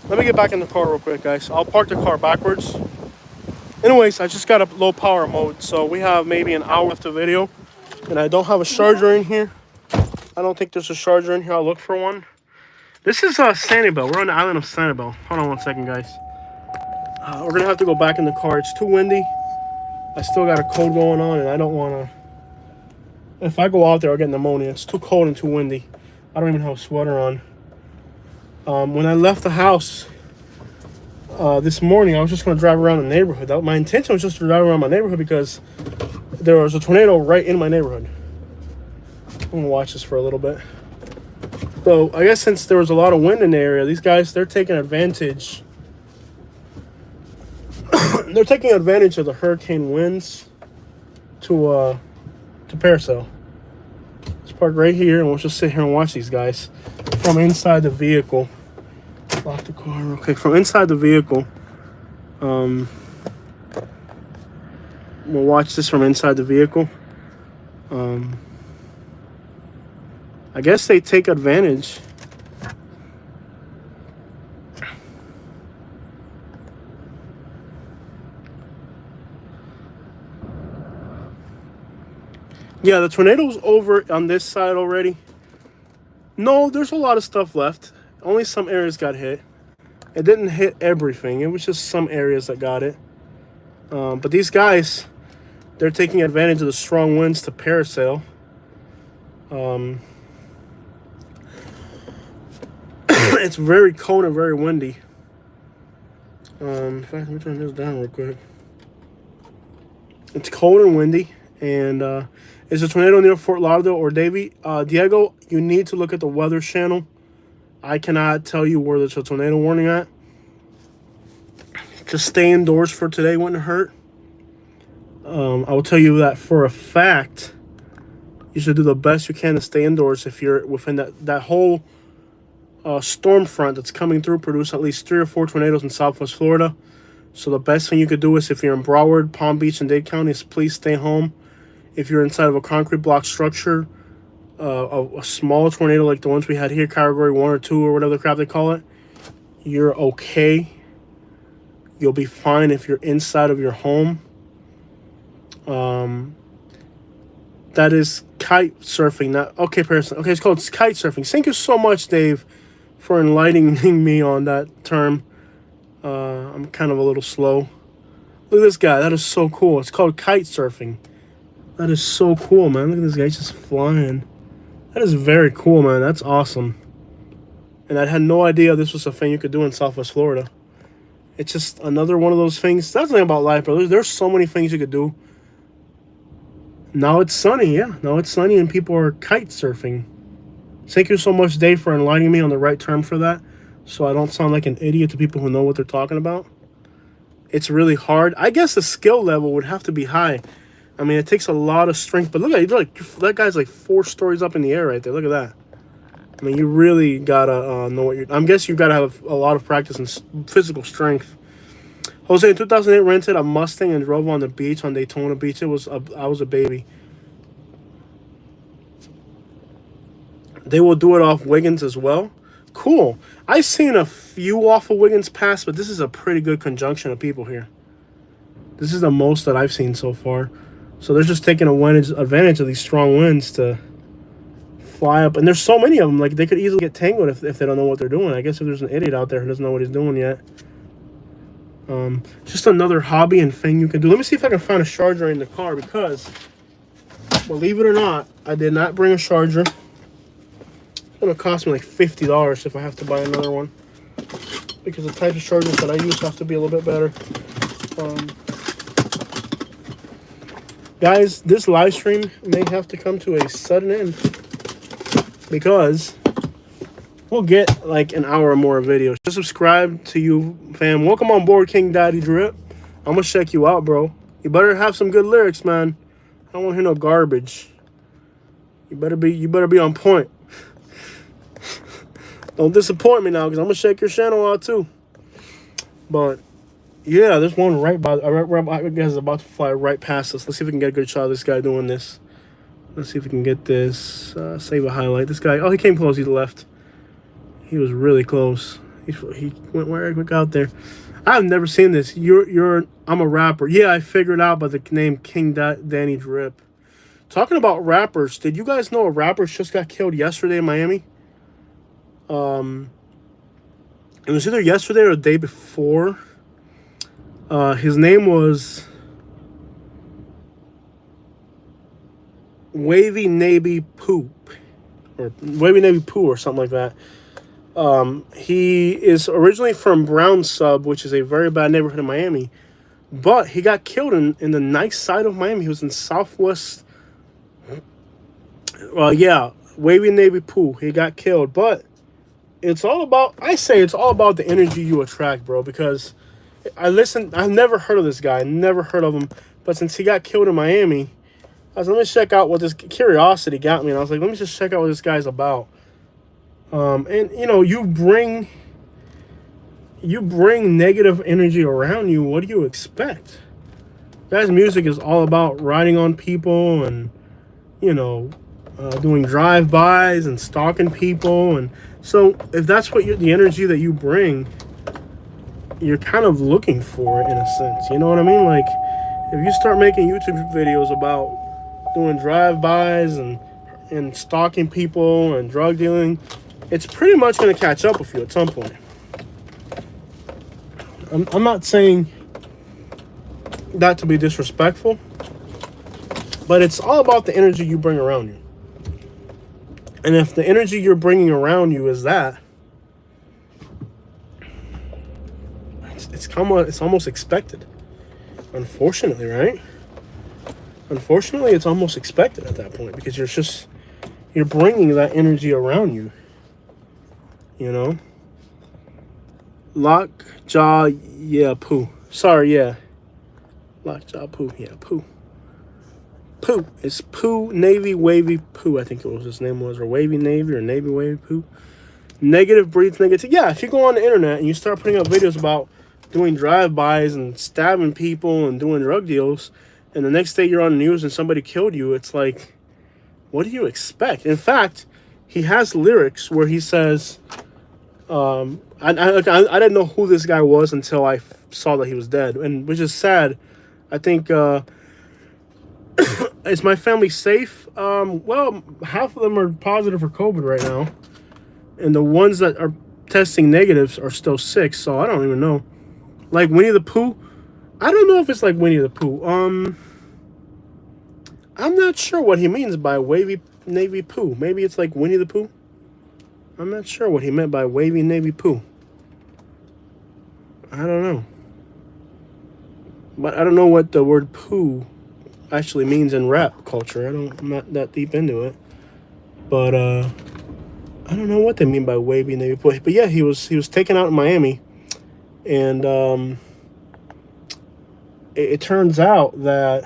Let me get back in the car real quick, guys. I'll park the car backwards. Anyways, I just got a low power mode, so we have maybe an hour left of video. And I don't have a charger in here. I don't think there's a charger in here. I'll look for one. This is Sanibel. We're on the island of Sanibel. Hold on one second, guys. We're going to have to go back in the car. It's too windy. I still got a cold going on, and I don't want to... If I go out there, I'll get pneumonia. It's too cold and too windy. I don't even have a sweater on. When I left the house this morning, I was just going to drive around the neighborhood. My intention was just to drive around my neighborhood because there was a tornado right in my neighborhood. I'm going to watch this for a little bit. So, I guess since there was a lot of wind in the area, these guys, they're taking advantage. They're taking advantage of the hurricane winds to parasail. Let's park right here and we'll just sit here and watch these guys from inside the vehicle. Lock the car. Okay, from inside the vehicle. We'll watch this from inside the vehicle. I guess they take advantage. Yeah, the tornado's over on this side already. No, there's a lot of stuff left. Only some areas got hit. It didn't hit everything. It was just some areas that got it. But these guys, they're taking advantage of the strong winds to parasail. It's very cold and very windy. In fact, let me turn this down real quick. It's cold and windy, and is a tornado near Fort Lauderdale or Davie? Diego, you need to look at the Weather Channel. I cannot tell you where there's a tornado warning at. Just stay indoors for today wouldn't hurt. I will tell you that for a fact. You should do the best you can to stay indoors if you're within that whole storm front that's coming through. Produce at least 3 or 4 tornadoes in Southwest Florida. So the best thing you could do is, if you're in Broward, Palm Beach, and Dade County, is please stay home. If you're inside of a concrete block structure, a small tornado like the ones we had here, Category 1 or 2 or whatever the crap they call it, you're okay. You'll be fine if you're inside of your home. That is kite surfing. Not okay, person. Okay, it's called kite surfing. Thank you so much, Dave, for enlightening me on that term. I'm kind of a little slow. Look at this guy. That is so cool. It's called kite surfing. That is so cool, man. Look at this guy. He's just flying. That is very cool, man. That's awesome. And I had no idea this was a thing you could do in Southwest Florida. It's just another one of those things. That's the thing about life, bro. There's so many things you could do. Now it's sunny, yeah. Now it's sunny and people are kite surfing. Thank you so much, Dave, for enlightening me on the right term for that, so I don't sound like an idiot to people who know what they're talking about. It's really hard. I guess the skill level would have to be high. I mean, it takes a lot of strength. But look at it. That guy's like 4 stories up in the air right there. Look at that. I mean, you really gotta know what you're... I guess you gotta have a lot of practice and physical strength. Jose, in 2008, rented a Mustang and drove on the beach, on Daytona Beach. I was a baby. They will do it off Wiggins as well. Cool. I've seen a few off of Wiggins pass, but this is a pretty good conjunction of people here. This is the most that I've seen so far. So they're just taking advantage of these strong winds to fly up. And there's so many of them. Like, they could easily get tangled if they don't know what they're doing. I guess if there's an idiot out there who doesn't know what he's doing yet. Just another hobby and thing you can do. Let me see if I can find a charger in the car, because, believe it or not, I did not bring a charger. It's going to cost me like $50 if I have to buy another one, because the type of chargers that I use have to be a little bit better. Guys, this live stream may have to come to a sudden end, because we'll get like an hour or more of videos. Just subscribe to you, fam. Welcome on board, King Daddy Drip. I'm gonna check you out, bro. You better have some good lyrics, man. I don't want to hear no garbage. You better be on point. Don't disappoint me now, because I'm gonna check your channel out too. But yeah, there's one right by. I guess about to fly right past us. Let's see if we can get a good shot of this guy doing this. Let's see if we can get this. Save a highlight. This guy. Oh, he came close. He left. He was really close. He went way quick out there. I've never seen this. I'm a rapper. Yeah, I figured out by the name King Danny Drip. Talking about rappers, did you guys know a rapper just got killed yesterday in Miami? It was either yesterday or the day before. His name was Wavy Navy Poop, or Wavy Navy Poo, or something like that. He is originally from Brown Sub, which is a very bad neighborhood in Miami, but he got killed in the nice side of Miami. He was in Southwest. Yeah, Wavy Navy Poo. He got killed, but it's all about. I say it's all about the energy you attract, bro. Because I've never heard of this guy. Never heard of him. But since he got killed in Miami, I was like, let me check out what this curiosity got me. And I was like, let me just check out what this guy's about. And you know, you bring negative energy around you. What do you expect? Guy's music is all about riding on people and, you know, doing drive-bys and stalking people. And so if that's what the energy that you bring, you're kind of looking for it in a sense. You know what I mean? Like, if you start making YouTube videos about doing drive-bys and stalking people and drug dealing, it's pretty much going to catch up with you at some point. I'm not saying that to be disrespectful, but it's all about the energy you bring around you. And if the energy you're bringing around you is that, it's almost expected. Unfortunately, right? Unfortunately, it's almost expected at that point because you're bringing that energy around you. You know? Lockjaw, yeah, poo. Sorry, yeah. Lockjaw, poo, yeah, poo. Poo. It's Poo, Navy, Wavy, Poo, I think it was his name was, or Wavy Navy, or Navy, Wavy, Poo. Negative breeds negative. Yeah, if you go on the internet and you start putting up videos about doing drive-bys and stabbing people and doing drug deals, and the next day you're on the news and somebody killed you, it's like, what do you expect? In fact, he has lyrics where he says, I didn't know who this guy was until I saw that he was dead, and which is sad. I think, is my family safe? Well, half of them are positive for COVID right now, and the ones that are testing negatives are still sick, so I don't even know. Like Winnie the Pooh, I don't know if it's like Winnie the Pooh. I'm not sure what he means by Wavy Navy Pooh. Maybe it's like Winnie the Pooh. I'm not sure what he meant by Wavy Navy Pooh. I don't know. But I don't know what the word poo actually means in rap culture. I'm not that deep into it. But I don't know what they mean by Wavy Navy Pooh. But yeah, he was taken out in Miami. And it turns out that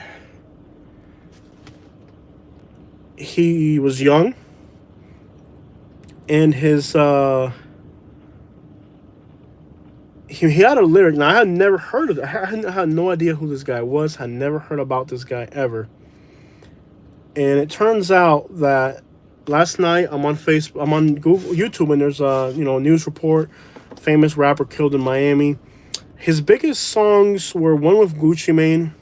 he was young, and his he had a lyric. Now I had never heard of it. I had no idea who this guy was. I never heard about this guy ever. And it turns out that last night I'm on YouTube, and there's a news report. Famous rapper killed in Miami. His biggest songs were one with Gucci Mane.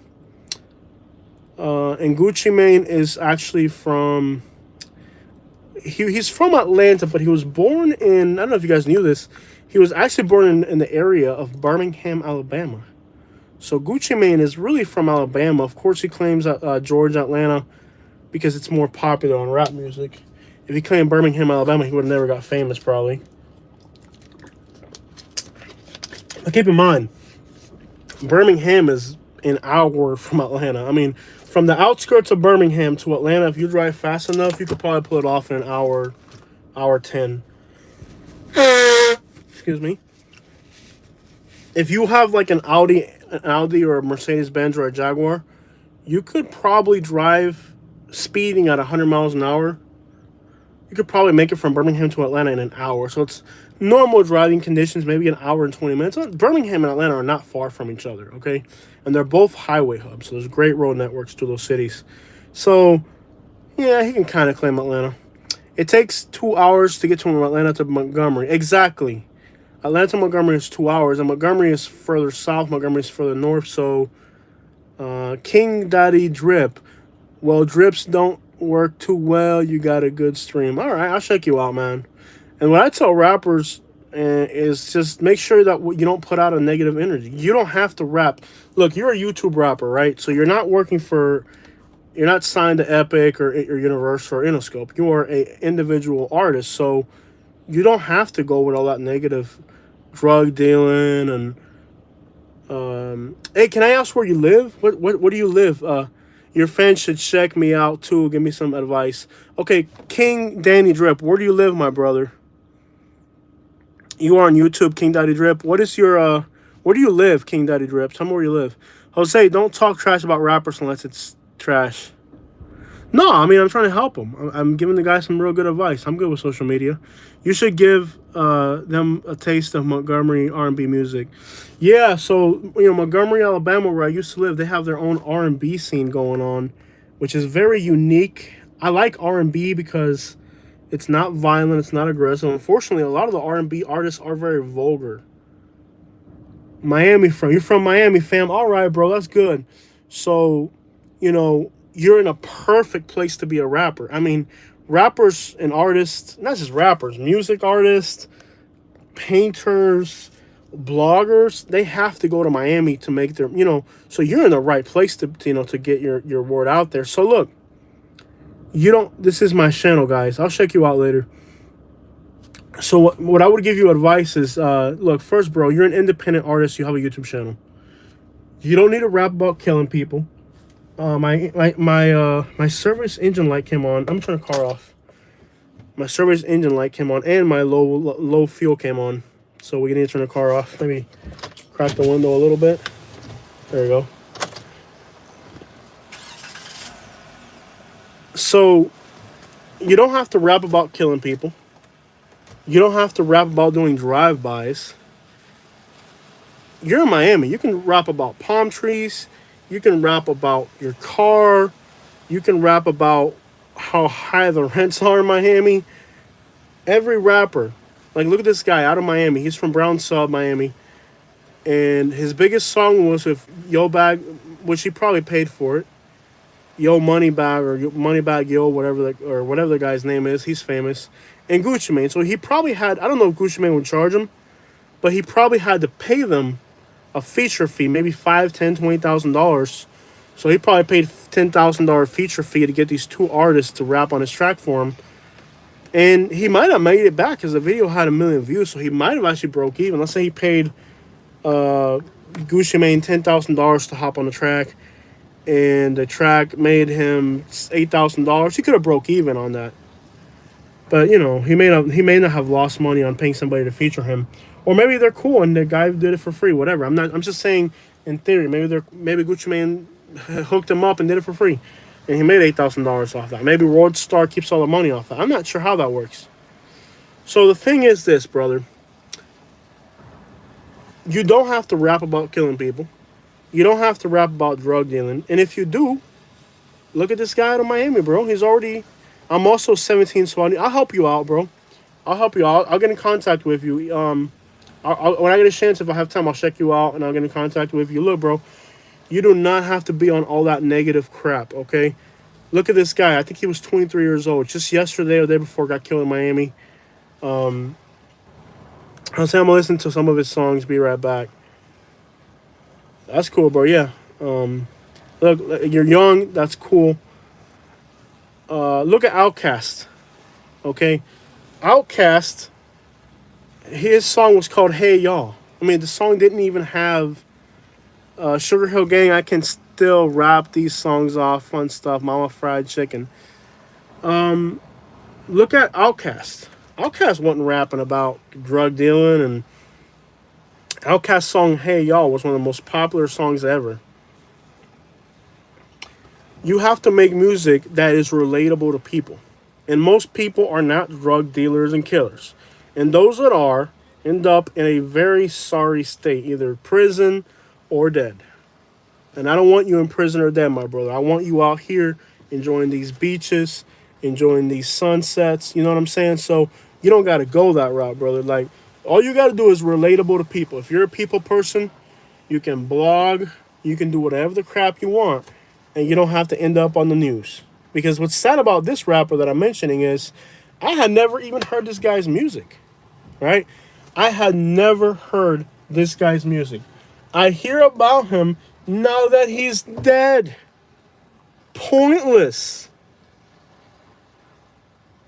And Gucci Mane is actually from... He's from Atlanta, but he was born in... I don't know if you guys knew this. He was actually born in the area of Birmingham, Alabama. So Gucci Mane is really from Alabama. Of course, he claims Georgia, Atlanta, because it's more popular on rap music. If he claimed Birmingham, Alabama, he would have never got famous, probably. But keep in mind, Birmingham is an hour from Atlanta. I mean, from the outskirts of Birmingham to Atlanta, if you drive fast enough, you could probably pull it off in an hour 10. Excuse me. If you have like an Audi or a Mercedes-Benz or a Jaguar, you could probably drive speeding at 100 miles an hour. You could probably make it from Birmingham to Atlanta in an hour. So it's normal driving conditions, maybe an hour and 20 minutes. Birmingham and Atlanta are not far from each other, okay? And they're both highway hubs, so there's great road networks to those cities. So, yeah, he can kind of claim Atlanta. It takes 2 hours to get from Atlanta to Montgomery. Exactly. Atlanta to Montgomery is 2 hours, and Montgomery is further south. Montgomery is further north. So, King Daddy Drip. Well, drips don't work too well. You got a good stream. All right, I'll check you out, man. And what I tell rappers is just make sure that you don't put out a negative energy. You don't have to rap. Look, you're a YouTube rapper, right? So you're not you're not signed to Epic or Universal or Interscope. You are an individual artist, so you don't have to go with all that negative drug dealing and. Hey, can I ask where you live? Where do you live? Your fans should check me out too. Give me some advice. Okay, King Danny Drip, where do you live, my brother? You are on YouTube, King Daddy Drip. What is your where do you live, King Daddy Drip? Tell me where you live. Jose, don't talk trash about rappers unless it's trash. No, I mean, I'm trying to help them. I'm giving the guy some real good advice. I'm good with social media. You should give them a taste of Montgomery R&B music. Yeah, so, Montgomery, Alabama, where I used to live, they have their own R&B scene going on, which is very unique. I like R&B because it's not violent, it's not aggressive. Unfortunately, a lot of the R&B artists are very vulgar. You're from Miami, fam. All right, bro, that's good. So, you're in a perfect place to be a rapper. I mean, rappers and artists, not just rappers, music artists, painters, bloggers, they have to go to Miami to make their, so you're in the right place to get your word out there. So look, this is my channel, guys. I'll check you out later. So what I would give you advice is, look, first, bro, you're an independent artist. You have a YouTube channel. You don't need to rap about killing people. My service engine light came on. I'm turning the car off. My service engine light came on, and my low fuel came on. So we need to turn the car off. Maybe crack the window a little bit. There we go. So you don't have to rap about killing people. You don't have to rap about doing drive-bys. You're in Miami. You can rap about palm trees. You can rap about your car. You can rap about how high the rents are in Miami. Every rapper, like, look at this guy out of Miami. He's from Brown Sub, Miami. And his biggest song was with Yo Bag, which he probably paid for it. Yo Money Bag or Money Bag Yo, whatever the guy's name is. He's famous. And Gucci Mane. So he probably had, I don't know if Gucci Mane would charge him, but he probably had to pay them a feature fee, maybe $5,000, $10,000, $20,000. So he probably paid $10,000 feature fee to get these two artists to rap on his track for him. And he might have made it back because the video had 1 million views. So he might have actually broke even. Let's say he paid Gucci Mane $10,000 to hop on the track, and the track made him $8,000. He could have broke even on that. But, he may not have lost money on paying somebody to feature him. Or maybe they're cool and the guy did it for free, whatever. I'm just saying in theory, maybe Gucci Mane hooked him up and did it for free. And he made $8,000 off that. Maybe Roadstar keeps all the money off that. I'm not sure how that works. So the thing is this, brother. You don't have to rap about killing people. You don't have to rap about drug dealing. And if you do, look at this guy out of Miami, bro. I'm also 17, so I'll help you out, bro. I'll help you out. I'll get in contact with you. When I get a chance, if I have time, I'll check you out and I'll get in contact with you. Look, bro, you do not have to be on all that negative crap, okay? Look at this guy. I think he was 23 years old. Just yesterday or the day before, got killed in Miami. I'll say I'm going to listen to some of his songs. Be right back. That's cool, bro. Yeah. Look, you're young. That's cool. Look at Outkast. Okay? Outkast, his song was called Hey Y'all. I mean, the song didn't even have Sugar Hill Gang. I can still rap these songs off. Fun stuff. Mama Fried Chicken. Look at Outkast. Outkast wasn't rapping about drug dealing, and Outkast's song Hey Y'all was one of the most popular songs ever. You have to make music that is relatable to people. And most people are not drug dealers and killers. And those that are end up in a very sorry state, either prison or dead. And I don't want you in prison or dead, my brother. I want you out here enjoying these beaches, enjoying these sunsets. You know what I'm saying? So you don't got to go that route, brother. Like, all you got to do is relatable to people. If you're a people person, you can blog, you can do whatever the crap you want, and you don't have to end up on the news. Because what's sad about this rapper that I'm mentioning is I had never even heard this guy's music, right? I had never heard this guy's music. I hear about him now that he's dead. Pointless.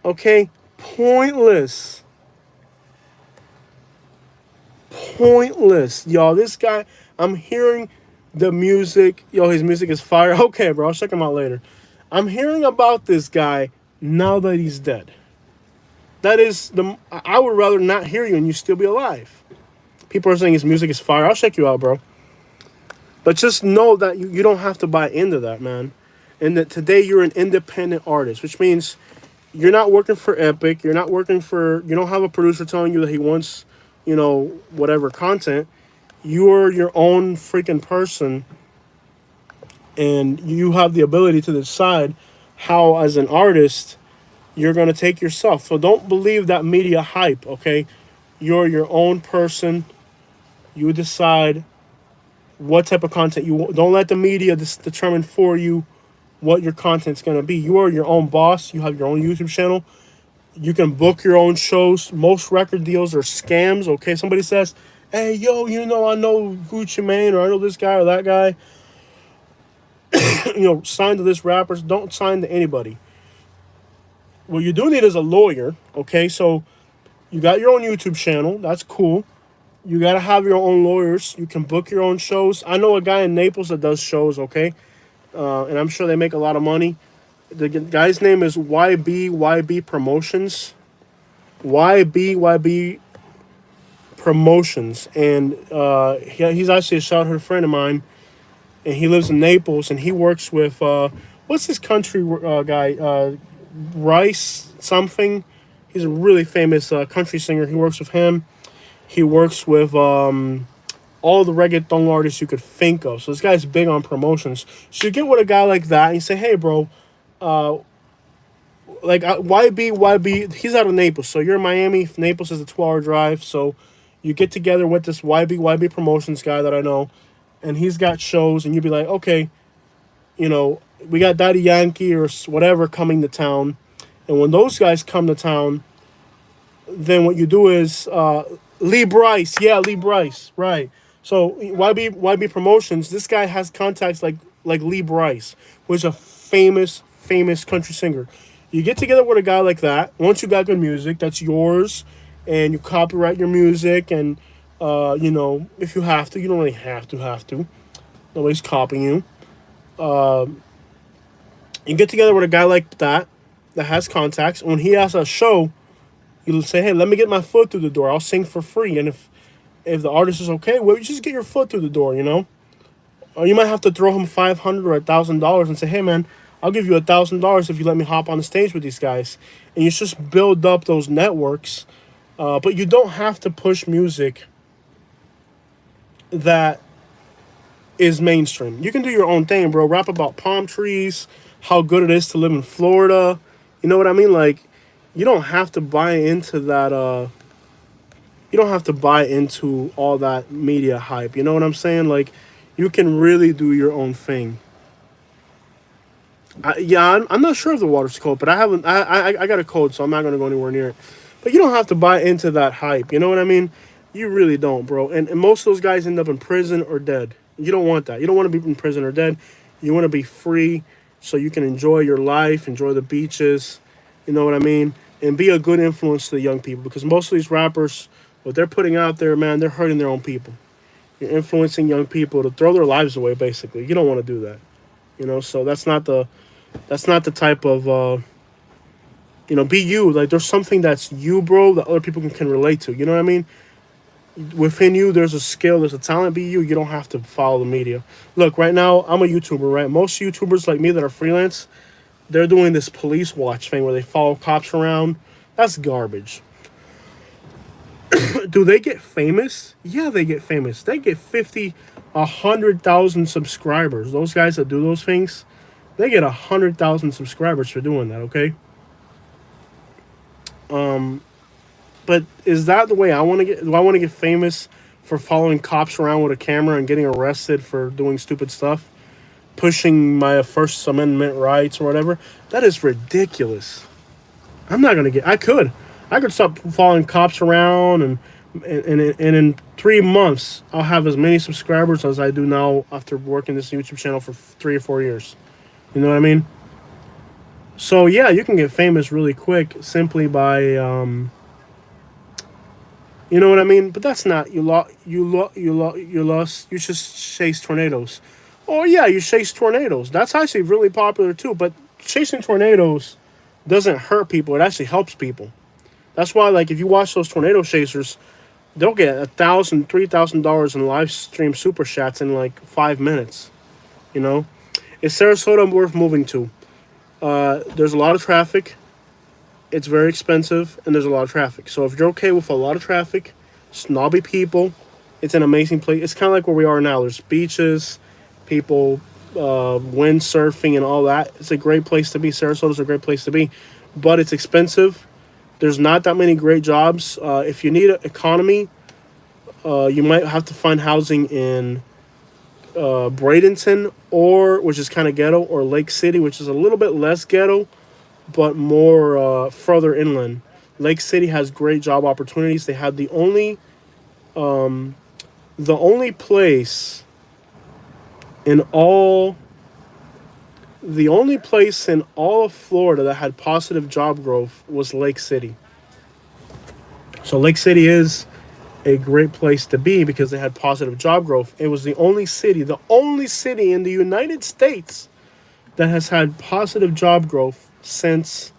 Okay? Pointless. Pointless. Y'all, this guy, I'm hearing the music. Yo, his music is fire. Okay, bro, I'll check him out later. I'm hearing about this guy now that he's dead. I would rather not hear you and you still be alive. People are saying his music is fire. I'll check you out, bro. But just know that you don't have to buy into that, man. And that today you're an independent artist, which means you're not working for Epic. You don't have a producer telling you that he wants, whatever content. You're your own freaking person. And you have the ability to decide how, as an artist, you're going to take yourself. So don't believe that media hype, okay? You're your own person. You decide what type of content you want. Don't let the media determine for you what your content's going to be. You are your own boss. You have your own YouTube channel. You can book your own shows. Most record deals are scams. Okay, somebody says, "Hey, yo, I know Gucci Mane, or I know this guy or that guy. Sign to this rapper." Don't sign to anybody. What you do need is a lawyer. Okay, so you got your own YouTube channel. That's cool. You got to have your own lawyers. You can book your own shows. I know a guy in Naples that does shows, okay? And I'm sure they make a lot of money. The guy's name is YBYB Promotions. YBYB Promotions. And he's actually a childhood friend of mine. And he lives in Naples. And he works with, what's this country guy? Rice something. He's a really famous country singer. He works with him. He works with all the reggaeton artists you could think of. So this guy's big on promotions. So you get with a guy like that and you say, "Hey, bro, YB, he's out of Naples. So you're in Miami. Naples is a 12-hour drive. So you get together with this YB Promotions guy that I know, and he's got shows, and you'd be like, okay, we got Daddy Yankee or whatever coming to town. And when those guys come to town, then what you do is Lee Bryce. Yeah, Lee Bryce. Right. So YB Promotions, this guy has contacts like Lee Bryce, who is a famous country singer. You get together with a guy like that. Once you got good music, that's yours, and you copyright your music. And if you have to, you don't really have to. Nobody's copying you. You get together with a guy like that has contacts. When he has a show, you'll say, "Hey, let me get my foot through the door. I'll sing for free." And if the artist is okay, well, you just get your foot through the door, Or you might have to throw him $500 or $1,000 and say, "Hey, man, I'll give you $1,000 if you let me hop on the stage with these guys." And you just build up those networks. But you don't have to push music that is mainstream. You can do your own thing, bro. Rap about palm trees, how good it is to live in Florida. You know what I mean? Like, you don't have to buy into that. You don't have to buy into all that media hype. You know what I'm saying? Like, you can really do your own thing. I'm not sure if the water's cold, but I got a cold, so I'm not gonna go anywhere near it. But you don't have to buy into that hype. You know what I mean? You really don't, bro. And most of those guys end up in prison or dead. You don't want that. You don't want to be in prison or dead. You want to be free so you can enjoy your life, enjoy the beaches. You know what I mean? And be a good influence to the young people. Because most of these rappers, what they're putting out there, man, they're hurting their own people. You're influencing young people to throw their lives away, basically. You don't want to do that. So that's not the type of, be you. Like, there's something that's you, bro, that other people can relate to. You know what I mean? Within you, there's a skill, there's a talent. Be you. You don't have to follow the media. Look, right now, I'm a YouTuber, right? Most YouTubers like me that are freelance, they're doing this police watch thing where they follow cops around. That's garbage. Do they get famous? Yeah, they get famous. They get 50, 100,000 subscribers. Those guys that do those things, they get 100,000 subscribers for doing that, okay? But is that the way I want to get? Do I want to get famous for following cops around with a camera and getting arrested for doing stupid stuff? Pushing my First Amendment rights or whatever? That is ridiculous. I'm not going to get... I could stop following cops around and in 3 months, I'll have as many subscribers as I do now after working this YouTube channel for 3 or 4 years. You know what I mean? So, yeah, you can get famous really quick simply by... you know what I mean? But that's not... You just chase tornadoes. Oh, yeah, you chase tornadoes. That's actually really popular, too. But chasing tornadoes doesn't hurt people. It actually helps people. That's why, like, if you watch those tornado chasers, they'll get $1,000, $3,000 in live stream super chats in, like, 5 minutes. Is Sarasota worth moving to? There's a lot of traffic. It's very expensive, and there's a lot of traffic. So if you're okay with a lot of traffic, snobby people, it's an amazing place. It's kind of like where we are now. There's beaches, people, windsurfing, and all that. It's a great place to be. Sarasota's a great place to be. But it's expensive. There's not that many great jobs. If you need an economy, you might have to find housing in Bradenton or which is kind of ghetto, or Lake City, which is a little bit less ghetto, but more further inland. Lake City has great job opportunities. They had the only place in all the only place in all of Florida that had positive job growth was Lake City. So Lake City is a great place to be because they had positive job growth. It was the only city in the United States that has had positive job growth since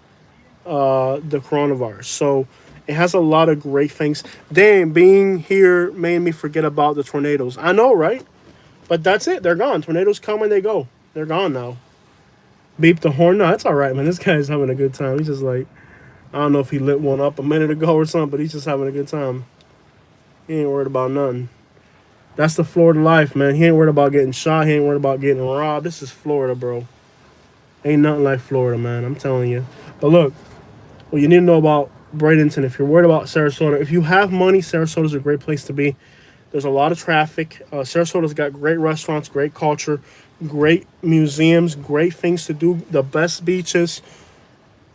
the coronavirus. So it has a lot of great things. Damn, being here made me forget about the tornadoes. I know, right? But that's it. They're gone. Tornadoes come and they go. They're gone now. Beep the horn. No, it's all right, man. This guy's having a good time. He's just like, I don't know if he lit one up a minute ago or something, but he's just having a good time. He ain't worried about nothing. That's the Florida life, man. He ain't worried about getting shot. He ain't worried about getting robbed. This is Florida, bro. Ain't nothing like Florida, man. I'm telling you. But look, what you need to know about Bradenton, if you're worried about Sarasota, if you have money, Sarasota's a great place to be. There's a lot of traffic. Sarasota's got great restaurants, great culture, great museums, great things to do, the best beaches.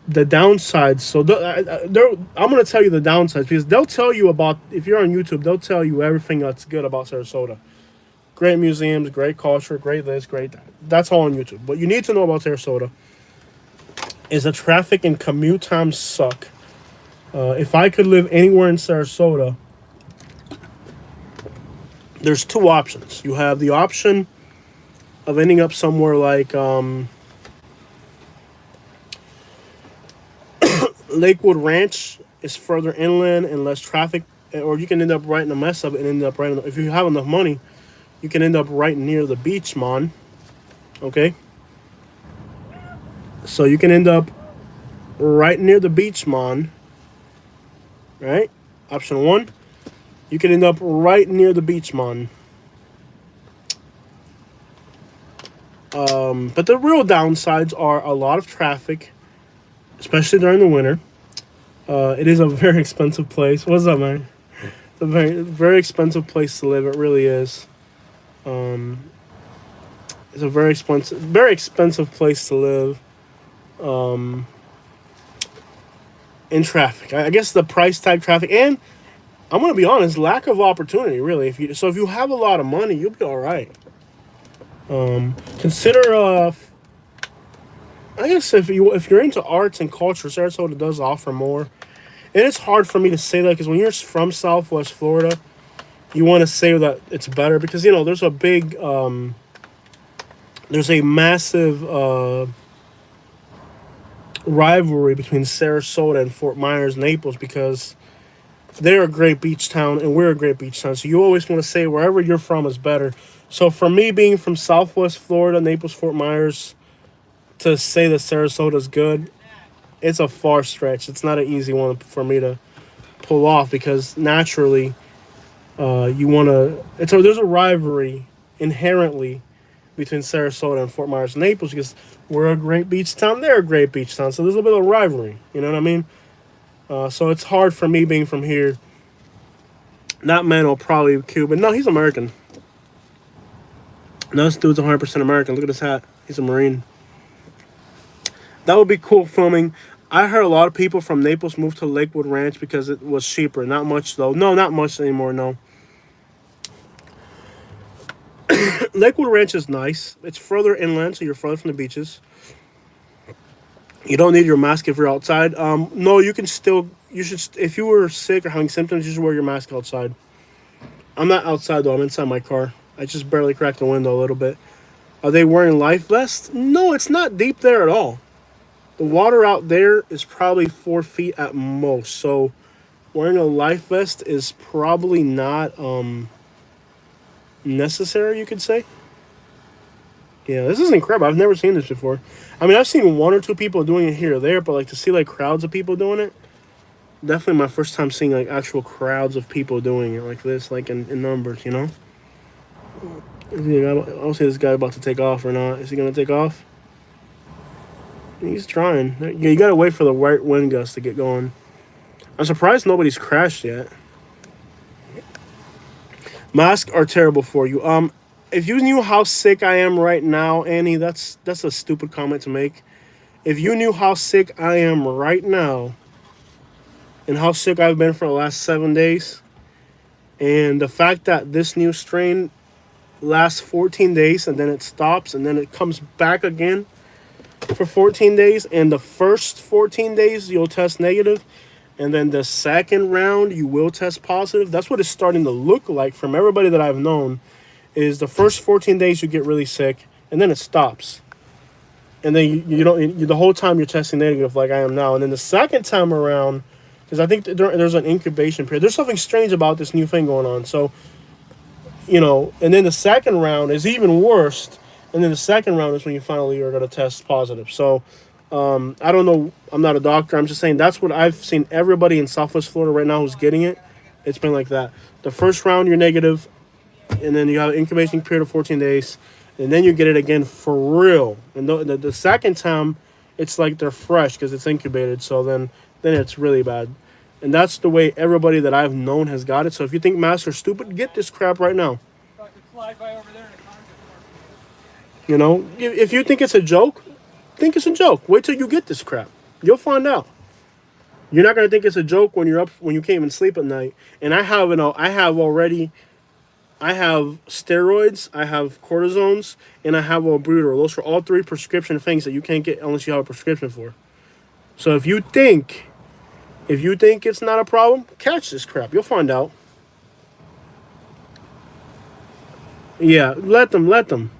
The downsides. So I'm going to tell you the downsides because they'll tell you about, if you're on YouTube, they'll tell you everything that's good about Sarasota. Great museums, great culture, great this, great that. That's all on YouTube. What you need to know about Sarasota is the traffic and commute times suck. If I could live anywhere in Sarasota, there's two options. You have the option of ending up somewhere like Lakewood Ranch is further inland and less traffic, or you can end up right in the mess of it and end up right in the, if you have enough money, you can end up right near the beach, man. Okay? So you can end up right near the beach, man. Right? Option one. You can end up right near the beach, man. But the real downsides are a lot of traffic, especially during the winter. It is a very expensive place. What's up, man? It's a very, very expensive place to live. It really is. It's a very expensive place to live. In traffic, I guess the price tag traffic, and I'm gonna be honest, lack of opportunity. Really, if you have a lot of money, you'll be all right. Consider I guess if you're into arts and culture, Sarasota does offer more. And it's hard for me to say that because when you're from Southwest Florida, you want to say that it's better because there's a big there's a massive rivalry between Sarasota and Fort Myers, Naples, because they're a great beach town and we're a great beach town. So you always want to say wherever you're from is better. So for me, being from Southwest Florida, Naples, Fort Myers, to say that Sarasota is good, it's a far stretch. It's not an easy one for me to pull off because naturally, you want to. There's a rivalry inherently between Sarasota and Fort Myers, Naples because we're a great beach town. They're a great beach town, so there's a bit of rivalry. You know what I mean? So it's hard for me being from here. That man will probably be Cuban. No, he's American. No, this dude's 100% American. Look at his hat. He's a Marine. That would be cool filming. I heard a lot of people from Naples move to Lakewood Ranch because it was cheaper. Not much, though. No, not much anymore, no. Lakewood Ranch is nice. It's further inland, so you're further from the beaches. You don't need your mask if you're outside. No, you should, if you were sick or having symptoms, you should wear your mask outside. I'm not outside, though. I'm inside my car. I just barely cracked the window a little bit. Are they wearing life vests? No, it's not deep there at all. The water out there is probably 4 feet at most. So wearing a life vest is probably not necessary, you could say. Yeah, this is incredible. I've never seen this before. I mean, I've seen one or two people doing it here or there, but like to see like crowds of people doing it, definitely my first time seeing like actual crowds of people doing it like this, like in numbers, I'll see this guy about to take off or not. Is he going to take off? He's trying. Yeah, you got to wait for the right wind gust to get going. I'm surprised nobody's crashed yet. Masks are terrible for you. If you knew how sick I am right now, Annie, that's a stupid comment to make. If you knew how sick I am right now and how sick I've been for the last 7 days, and the fact that this new strain lasts 14 days and then it stops and then it comes back again for 14 days, and the first 14 days you'll test negative, and then the second round you will test positive. That's what it's starting to look like from everybody that I've known. Is the first 14 days you get really sick and then it stops, and then you don't the whole time you're testing negative like I am now, and then the second time around, because I think there's an incubation period. There's something strange about this new thing going on. So and then the second round is even worse, and then the second round is when you finally are going to test positive. So I don't know. I'm not a doctor. I'm just saying that's what I've seen everybody in Southwest Florida right now who's getting it. It's been like that. The first round you're negative, and then you have an incubation period of 14 days, and then you get it again for real. And the second time, it's like they're fresh because it's incubated. So then it's really bad. And that's the way everybody that I've known has got it. So if you think masks are stupid, get this crap right now. If you think it's a joke, think it's a joke. Wait till you get this crap. You'll find out. You're not gonna think it's a joke when you're up, when you can't even sleep at night. And I have steroids, I have cortisones, and I have Albuterol. Those are all three prescription things that you can't get unless you have a prescription for. So if you think it's not a problem, catch this crap. You'll find out. Yeah, let them.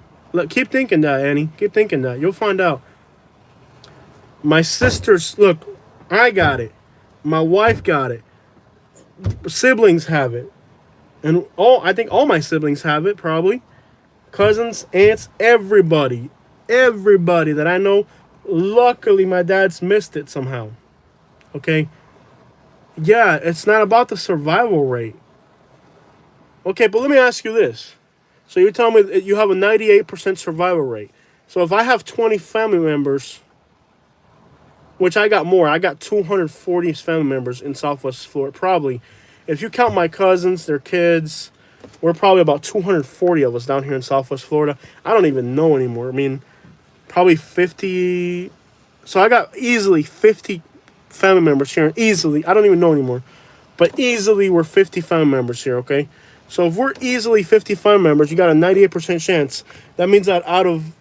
Keep thinking that, Annie. Keep thinking that. You'll find out. My sisters, look, I got it. My wife got it. Siblings have it. And I think all my siblings have it, probably. Cousins, aunts, everybody. Everybody that I know. Luckily, my dad's missed it somehow. Okay? Yeah, it's not about the survival rate. Okay, but let me ask you this. So you're telling me that you have a 98% survival rate. So if I have 20 family members, which I got more. I got 240 family members in Southwest Florida, probably. If you count my cousins, their kids, we're probably about 240 of us down here in Southwest Florida. I don't even know anymore. I mean, probably 50. So I got easily 50 family members here. Easily. I don't even know anymore. But easily we're 50 family members here, okay? So if we're easily 50 family members, you got a 98% chance. That means that out of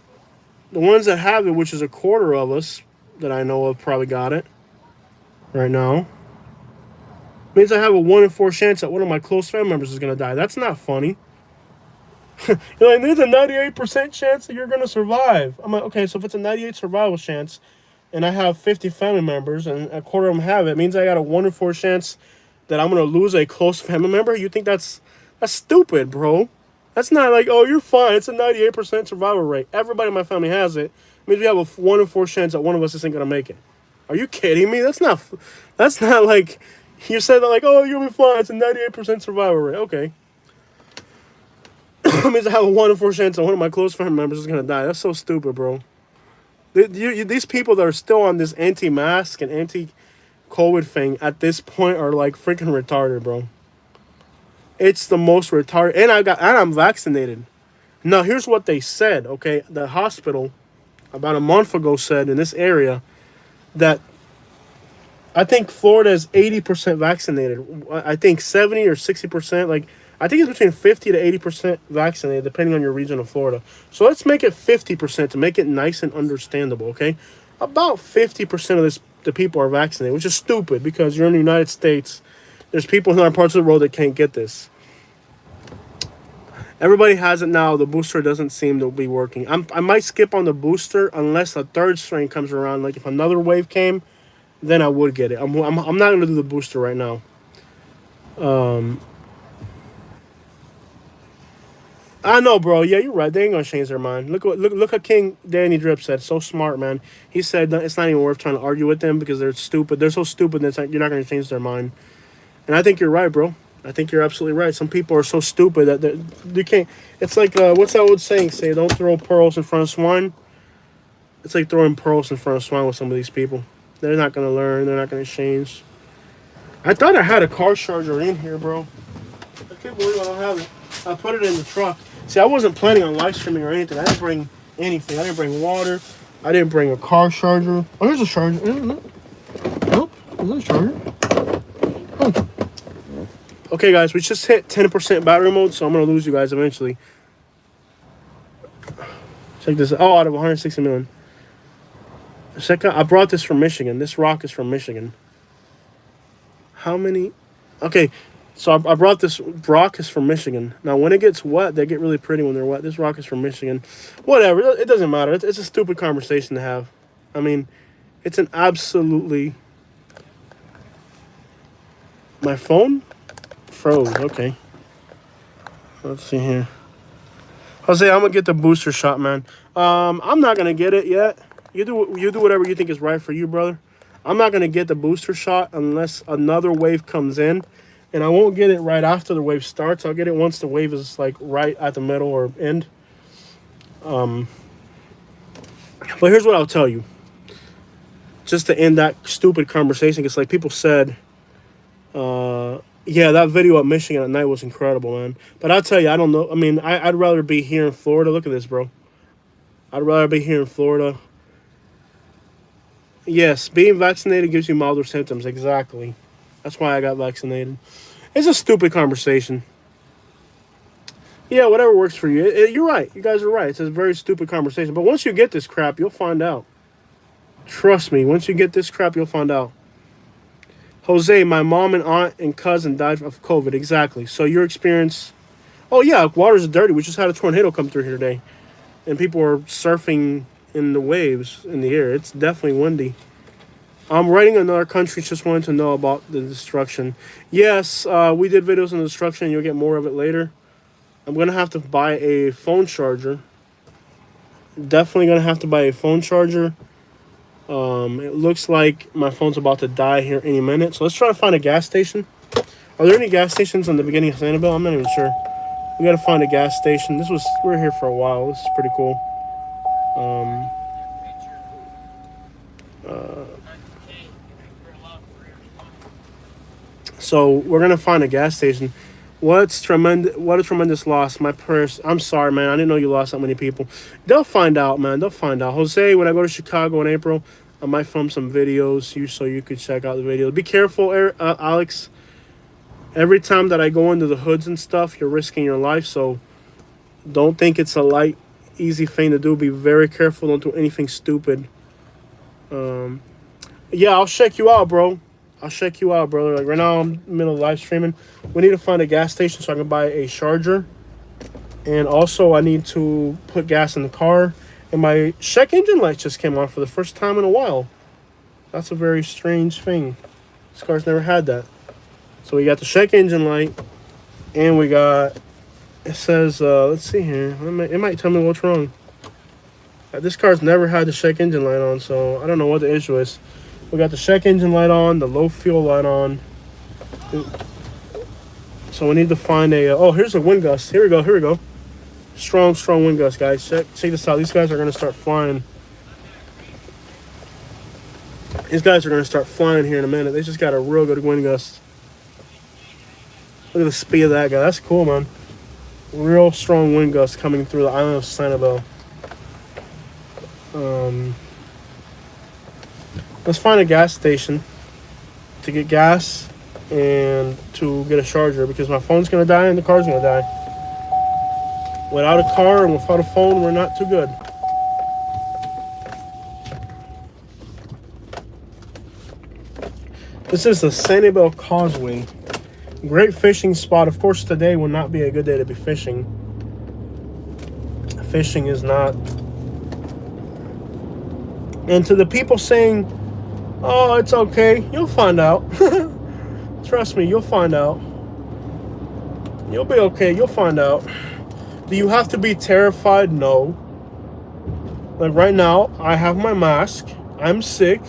the ones that have it, which is a quarter of us that I know of probably got it right now, means I have a 1 in 4 chance that one of my close family members is going to die. That's not funny. You're like, there's a 98% chance that you're going to survive. I'm like, okay, so if it's a 98 survival chance and I have 50 family members and a quarter of them have it, means I got a 1 in 4 chance that I'm going to lose a close family member? You think that's stupid, bro? That's not like, oh, you're fine. It's a 98% survival rate. Everybody in my family has it. It means we have a 1 in 4 chance that one of us isn't going to make it. Are you kidding me? That's not like, you said that like, oh, you'll be fine. It's a 98% survival rate. Okay. It means I have a 1 in 4 chance that one of my close family members is going to die. That's so stupid, bro. These people that are still on this anti-mask and anti-COVID thing at this point are like freaking retarded, bro. It's the most retarded. And I'm vaccinated. Now, here's what they said, okay? The hospital about a month ago said in this area that I think Florida is 80% vaccinated. I think 70 or 60%. Like, I think it's between 50 to 80% vaccinated, depending on your region of Florida. So let's make it 50% to make it nice and understandable, okay? About 50% of the people are vaccinated, which is stupid because you're in the United States. There's people in other parts of the world that can't get this. Everybody has it now. The booster doesn't seem to be working. I might skip on the booster unless a third strain comes around. Like if another wave came, then I would get it. I'm not going to do the booster right now. I know, bro. Yeah, you're right. They ain't going to change their mind. Look what King Danny Drip said. So smart, man. He said that it's not even worth trying to argue with them because they're stupid. They're so stupid that you're not going to change their mind. And I think you're right, bro. I think you're absolutely right. Some people are so stupid that they can't. It's like, what's that old saying? Say, don't throw pearls in front of swine. It's like throwing pearls in front of swine with some of these people. They're not going to learn. They're not going to change. I thought I had a car charger in here, bro. I can't believe I don't have it. I put it in the truck. See, I wasn't planning on live streaming or anything. I didn't bring anything. I didn't bring water. I didn't bring a car charger. Oh, here's a charger. Nope. Is that a charger? Oh. Okay, guys, we just hit 10% battery mode, so I'm going to lose you guys eventually. Check this out. Oh, out of 160 million. Check out. I brought this from Michigan. This rock is from Michigan. How many? Okay, so I brought this rock is from Michigan. Now, when it gets wet, they get really pretty when they're wet. This rock is from Michigan. Whatever. It doesn't matter. It's a stupid conversation to have. I mean, it's an absolutely... My phone froze. Okay. Let's see here. Jose, I'm going to get the booster shot, man. I'm not going to get it yet. You do whatever you think is right for you, brother. I'm not going to get the booster shot unless another wave comes in. And I won't get it right after the wave starts. I'll get it once the wave is like right at the middle or end. But here's what I'll tell you. Just to end that stupid conversation, because like people said, yeah, that video at Michigan at night was incredible, man. But I'll tell you, I don't know. I mean, I'd rather be here in Florida. Look at this, bro. I'd rather be here in Florida. Yes, being vaccinated gives you milder symptoms. Exactly. That's why I got vaccinated. It's a stupid conversation. Yeah, whatever works for you. You're right. You guys are right. It's a very stupid conversation. But once you get this crap, you'll find out. Trust me. Once you get this crap, you'll find out. Jose, my mom and aunt and cousin died of COVID. Exactly. So your experience... Oh, yeah, water's dirty. We just had a tornado come through here today. And people are surfing in the waves in the air. It's definitely windy. I'm writing another country. Just wanted to know about the destruction. Yes, we did videos on the destruction. You'll get more of it later. I'm going to have to buy a phone charger. Definitely going to have to buy a phone charger. It looks like my phone's about to die here any minute. So let's try to find a gas station. Are there any gas stations in the beginning of Sanibel? I'm not even sure. We got to find a gas station. We're here for a while. This is pretty cool. So we're gonna find a gas station. What a tremendous loss. My prayers. I'm sorry, man. I didn't know you lost that many people. They'll find out, man. They'll find out. Jose, when I go to Chicago in April, I might film some videos so you could check out the videos. Be careful, Alex. Every time that I go into the hoods and stuff, you're risking your life. So don't think it's a light, easy thing to do. Be very careful. Don't do anything stupid. Yeah, I'll check you out, bro. I'll check you out, brother. Like right now, I'm in the middle of live streaming. We need to find a gas station so I can buy a charger. And also, I need to put gas in the car. And my check engine light just came on for the first time in a while. That's a very strange thing. This car's never had that. So we got the check engine light. And we got... It says... let's see here. It might tell me what's wrong. This car's never had the check engine light on, so I don't know what the issue is. We got the check engine light on, the low fuel light on. So we need to find a... oh, here's a wind gust. Here we go. Strong wind gust, guys. Check this out. These guys are going to start flying. These guys are going to start flying here in a minute. They just got a real good wind gust. Look at the speed of that guy. That's cool, man. Real strong wind gust coming through the island of Sanibel. Let's find a gas station to get gas and to get a charger because my phone's going to die and the car's going to die. Without a car and without a phone, we're not too good. This is the Sanibel Causeway. Great fishing spot. Of course, today would not be a good day to be fishing. Fishing is not. And to the people saying, oh, it's okay, you'll find out. Trust me, you'll find out. You'll be okay, you'll find out. Do you have to be terrified? No. Like right now, I have my mask. I'm sick.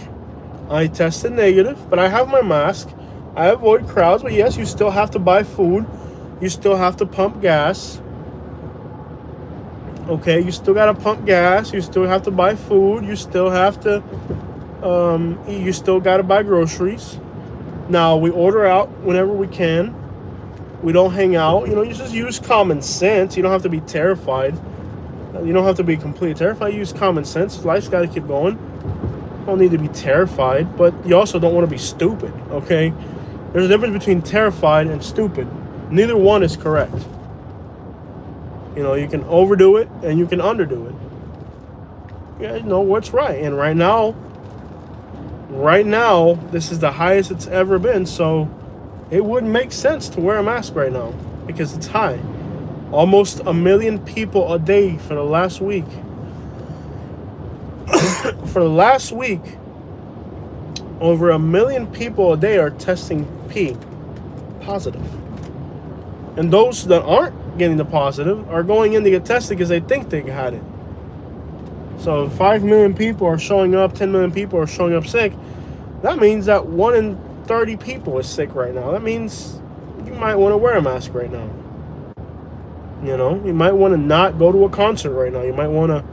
I tested negative, but I have my mask. I avoid crowds, but yes, you still have to buy food. You still have to pump gas. Okay, you still gotta pump gas. You still have to buy food. You still have to, you still gotta buy groceries. Now, we order out whenever we can. We don't hang out. You know, you just use common sense. You don't have to be terrified. You don't have to be completely terrified. Use common sense. Life's got to keep going. You don't need to be terrified, but you also don't want to be stupid, okay? There's a difference between terrified and stupid. Neither one is correct. You know, you can overdo it and you can underdo it. You guys know what's right. And right now, this is the highest it's ever been, so it wouldn't make sense to wear a mask right now because it's high. Almost 1 million people a day for the last week. For the last week, over 1 million people a day are testing positive. And those that aren't getting the positive are going in to get tested because they think they had it. So if 5 million people are showing up, 10 million people are showing up sick, that means that 1 in 30 people is sick right now. That means you might want to wear a mask right now. You know, you might want to not go to a concert right now. You might want to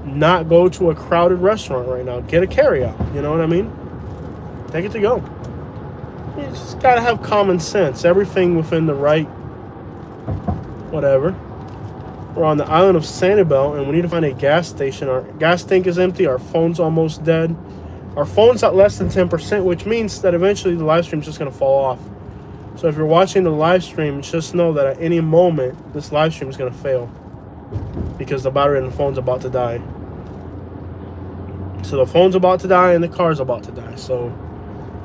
not go to a crowded restaurant right now. Get a carryout. You know what I mean? Take it to go. You just got to have common sense. Everything within the right whatever. We're on the island of Sanibel, and we need to find a gas station. Our gas tank is empty. Our phone's almost dead. Our phone's at less than 10%, which means that eventually the live stream's just going to fall off. So if you're watching the live stream, just know that at any moment, this live stream is going to fail. Because the battery in the phone's about to die. So the phone's about to die and the car's about to die. So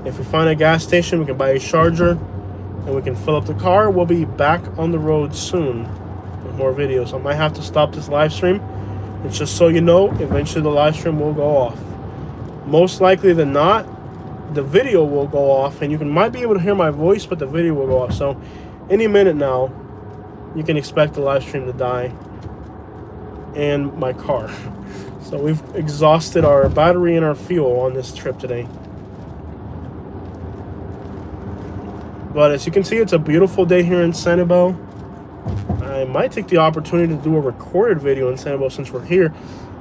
if we find a gas station, we can buy a charger and we can fill up the car. We'll be back on the road soon with more videos. I might have to stop this live stream. It's just so you know, eventually the live stream will go off. Most likely than not, the video will go off, and you might be able to hear my voice, but the video will go off. So any minute now, you can expect the live stream to die and my car. So we've exhausted our battery and our fuel on this trip today. But as you can see, it's a beautiful day here in Sanibel. I might take the opportunity to do a recorded video in Sanibel since we're here.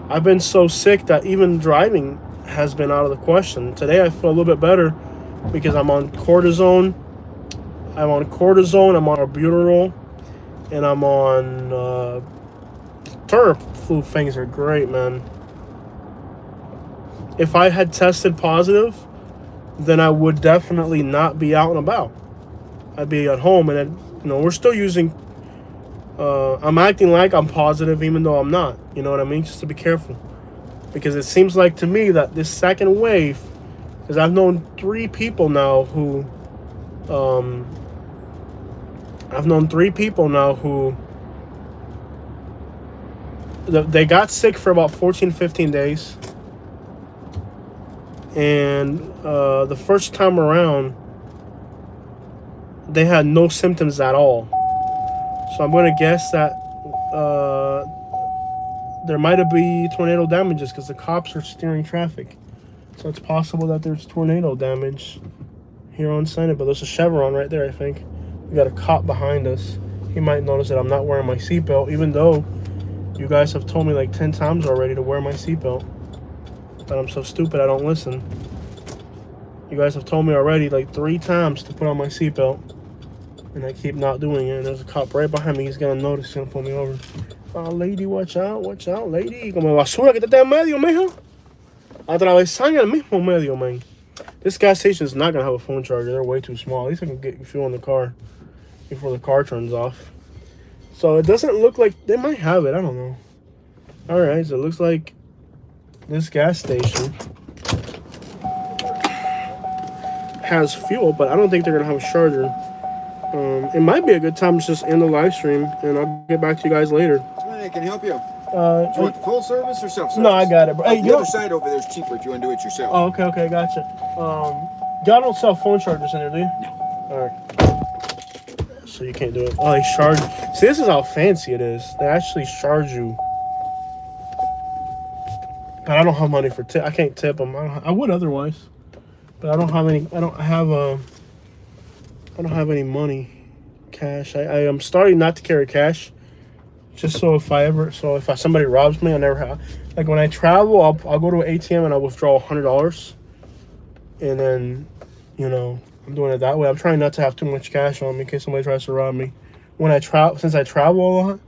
I've been so sick that even driving has been out of the question. Today I feel a little bit better because I'm on cortisone. I'm on albuterol, and I'm on Flu things are great, man. If I had tested positive, then I would definitely not be out and about. I'd be at home, and you know, we're still using. I'm acting like I'm positive, even though I'm not. You know what I mean? Just to be careful. Because it seems like to me that this second wave, because I've known 3 people now who, they got sick for about 14, 15 days. And the first time around, they had no symptoms at all. So I'm going to guess that there might be tornado damages because the cops are steering traffic. So it's possible that there's tornado damage here on Sanibel. There's a Chevron right there, I think. We got a cop behind us. He might notice that I'm not wearing my seatbelt, even though you guys have told me like 10 times already to wear my seatbelt. But I'm so stupid I don't listen. You guys have told me already like 3 times to put on my seatbelt, and I keep not doing it. And there's a cop right behind me. He's gonna notice. He's gonna pull me over. Oh, lady, watch out, lady. Como basura que te está en medio, mijo. Atravesando el mismo medio, man. This gas station is not gonna have a phone charger. They're way too small. At least I can get fuel in the car before the car turns off. So it doesn't look like they might have it. I don't know. All right, so it looks like this gas station has fuel, but I don't think they're gonna have a charger. It might be a good time to just end the live stream, and I'll get back to you guys later. Hey, can I help you? Do you want full service or self-service? No, I got it, bro. Hey, the other side over there is cheaper if you want to do it yourself. Oh, okay, gotcha. Y'all don't sell phone chargers in there, do you? No. All right. So you can't do it. Oh, they charge. See, this is how fancy it is. They actually charge you. But I don't have money for tip. I can't tip them. I would otherwise, but I don't have any. I don't have any money, cash. I am starting not to carry cash, just so if somebody robs me, I never have. Like when I travel, I'll go to an ATM and I'll withdraw $100, and then, you know, I'm doing it that way. I'm trying not to have too much cash on me in case somebody tries to rob me. When I travel, since I travel a lot,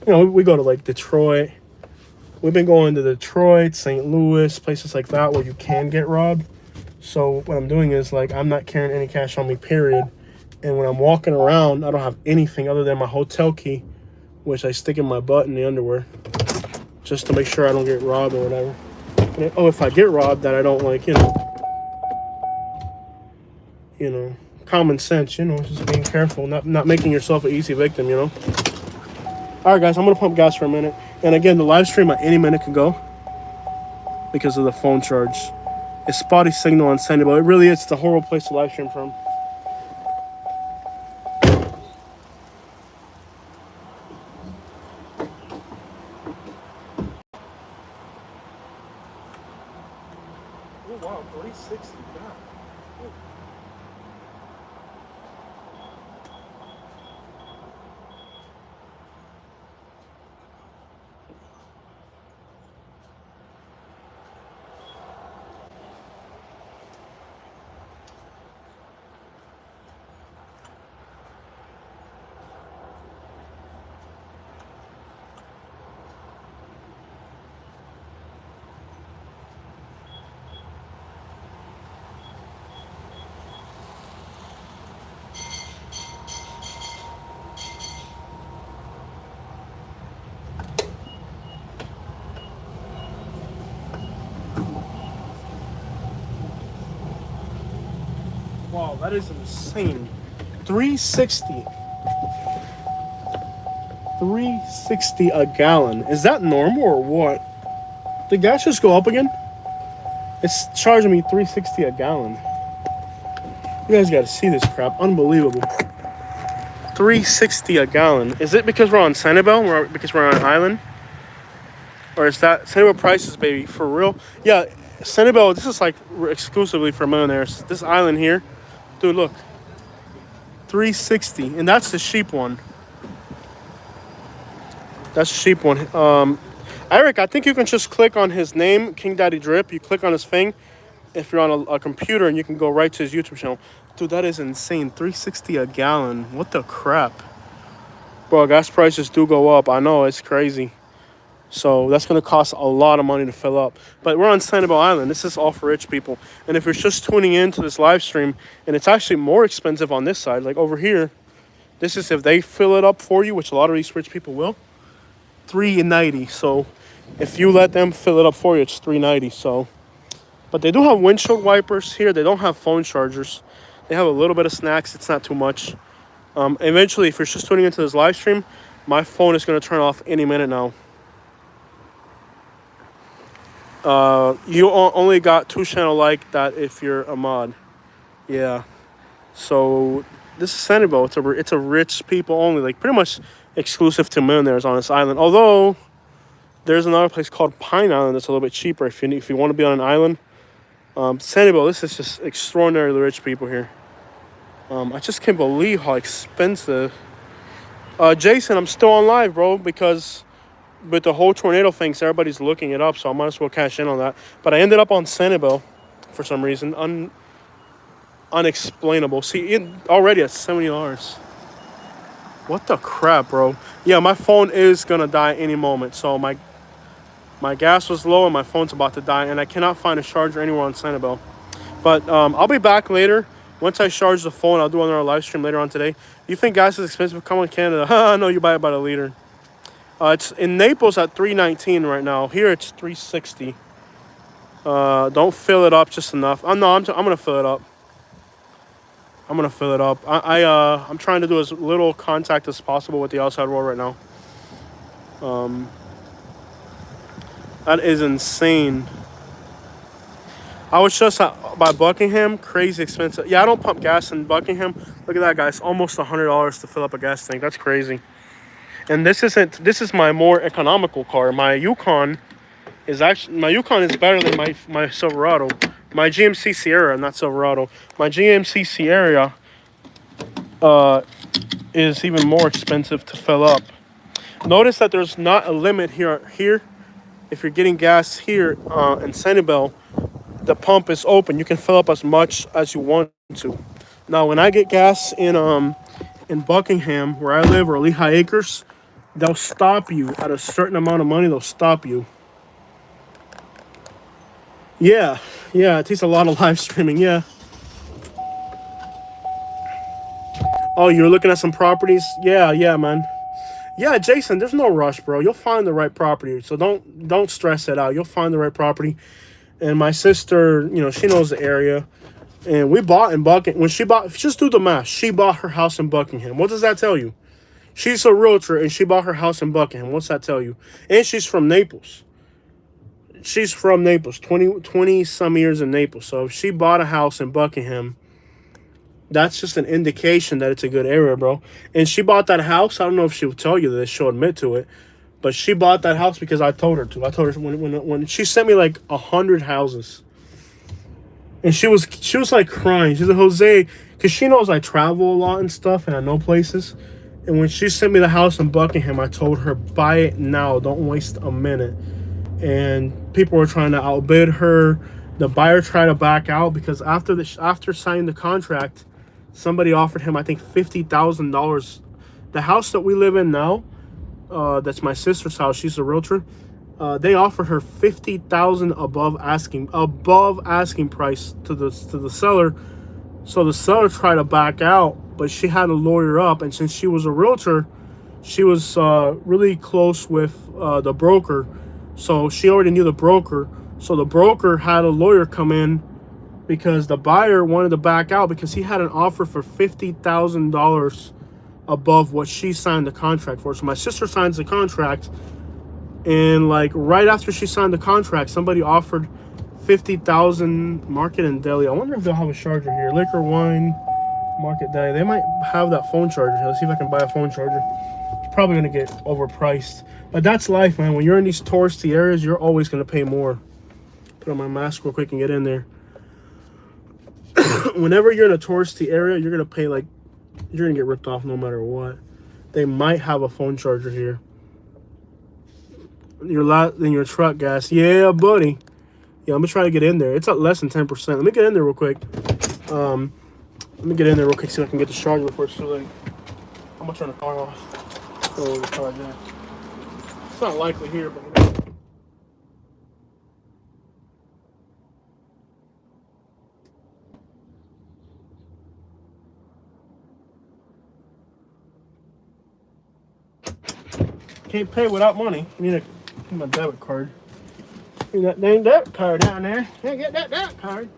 you know, we go to like Detroit. We've been going to Detroit, St. Louis, places like that where you can get robbed. So what I'm doing is like I'm not carrying any cash on me, period. And when I'm walking around, I don't have anything other than my hotel key, which I stick in my butt in the underwear, just to make sure I don't get robbed or whatever. And, oh, if I get robbed, that I don't like, common sense, just being careful, not making yourself an easy victim, All right, guys, I'm gonna pump gas for a minute. And again, the live stream at any minute could go because of the phone charge. It's spotty signal on Sanibel. It really is. It's a horrible place to live stream from. Oh, wow, 360. God. Wow, that is insane. 360. 360 a gallon. Is that normal or what? Did gas just go up again? It's charging me 360 a gallon. You guys gotta see this crap. Unbelievable. 360 a gallon. Is it because we're on Sanibel? Because we're on an island? Or is that Sanibel prices, baby? For real? Yeah, Sanibel, this is like exclusively for millionaires. This island here. Dude, look. 360. And that's the cheap one. That's the cheap one. Eric, I think you can just click on his name, King Daddy Drip. You click on his thing if you're on a computer, and you can go right to his YouTube channel. Dude, that is insane. 360 a gallon. What the crap? Bro, gas prices do go up. I know, it's crazy. So that's going to cost a lot of money to fill up. But we're on Sanibel Island. This is all for rich people. And if you're just tuning in to this live stream, and it's actually more expensive on this side, like over here, this is if they fill it up for you, which a lot of these rich people will, $3.90. So if you let them fill it up for you, it's $3.90. So, but they do have windshield wipers here. They don't have phone chargers. They have a little bit of snacks. It's not too much. Eventually, if you're just tuning into this live stream, my phone is going to turn off any minute now. You only got 2 channel like that if you're a mod. Yeah. So this is Sanibel. It's a rich people only, like pretty much exclusive to millionaires on this island. Although there's another place called Pine Island that's a little bit cheaper if you want to be on an island. Sanibel, this is just extraordinarily rich people here. I just can't believe how expensive. Jason, I'm still on live, bro, because with the whole tornado things, everybody's looking it up, so I might as well cash in on that. But I ended up on Sanibel for some reason, unexplainable. See, it already at $70. What the crap, bro? Yeah, my phone is gonna die any moment. So my gas was low and my phone's about to die, and I cannot find a charger anywhere on Sanibel. But I'll be back later. Once I charge the phone, I'll do another live stream later on today. You think gas is expensive? Come on, Canada. No, you buy it by the liter. It's in Naples at $3.19 right now. Here it's $3.60. Don't fill it up just enough. I'm gonna fill it up. I'm gonna fill it up. I'm trying to do as little contact as possible with the outside world right now. That is insane. I was just by Buckingham, crazy expensive. Yeah, I don't pump gas in Buckingham. Look at that, guys. Almost $100 to fill up a gas tank. That's crazy. And this is my more economical car. My Yukon is better than my Silverado. My GMC Sierra, not Silverado. My GMC Sierra is even more expensive to fill up. Notice that there's not a limit here. If you're getting gas here in Sanibel, the pump is open. You can fill up as much as you want to. Now, when I get gas in Buckingham, where I live, or Lehigh Acres, they'll stop you at a certain amount of money. They'll stop you. Yeah, yeah, it takes a lot of live streaming. Yeah. Oh, you're looking at some properties? Yeah, yeah, man. Yeah, Jason, there's no rush, bro. You'll find the right property. So don't stress it out. You'll find the right property. And my sister, she knows the area. And we bought in Buckingham. When she bought, just do the math. She bought her house in Buckingham. What does that tell you? She's a realtor and she bought her house in Buckingham. What's that tell you? And she's from Naples. She's from Naples, 20 some years in Naples. So if she bought a house in Buckingham, that's just an indication that it's a good area, bro. And she bought that house. I don't know if she'll tell you this. She'll admit to it. But she bought that house because I told her to. I told her when she sent me like 100 houses. And she was like crying. She's like, Jose, because she knows I travel a lot and stuff and I know places. And when she sent me the house in Buckingham, I told her, buy it now. Don't waste a minute. And people were trying to outbid her. The buyer tried to back out because after signing the contract, somebody offered him, I think, $50,000. The house that we live in now, that's my sister's house. She's a realtor. They offered her $50,000 above asking price to the seller. So the seller tried to back out, but she had a lawyer up, and since she was a realtor, she was really close with the broker. So she already knew the broker. So the broker had a lawyer come in because the buyer wanted to back out because he had an offer for $50,000 above what she signed the contract for. So my sister signs the contract, and like right after she signed the contract, somebody offered $50,000. Market and Deli. I wonder if they'll have a charger here. Liquor, wine, Market Deli. They might have that phone charger. Let's see if I can buy a phone charger. It's probably gonna get overpriced, but that's life, man. When you're in these touristy areas, you're always gonna pay more. Put on my mask real quick and get in there. Whenever you're in a touristy area, you're gonna pay like you're gonna get ripped off no matter what. They might have a phone charger here. Your truck gas. Yeah, buddy. Yeah, I'm gonna try to get in there. It's at less than 10%. Let me get in there real quick. Let me get in there real quick so I can get the charger before it's too late. I'm gonna turn the car off. Oh, the car there. It's not likely here, but. Can't pay without money. I need my debit card. Need that dang debit card down there. Can't get that debit card.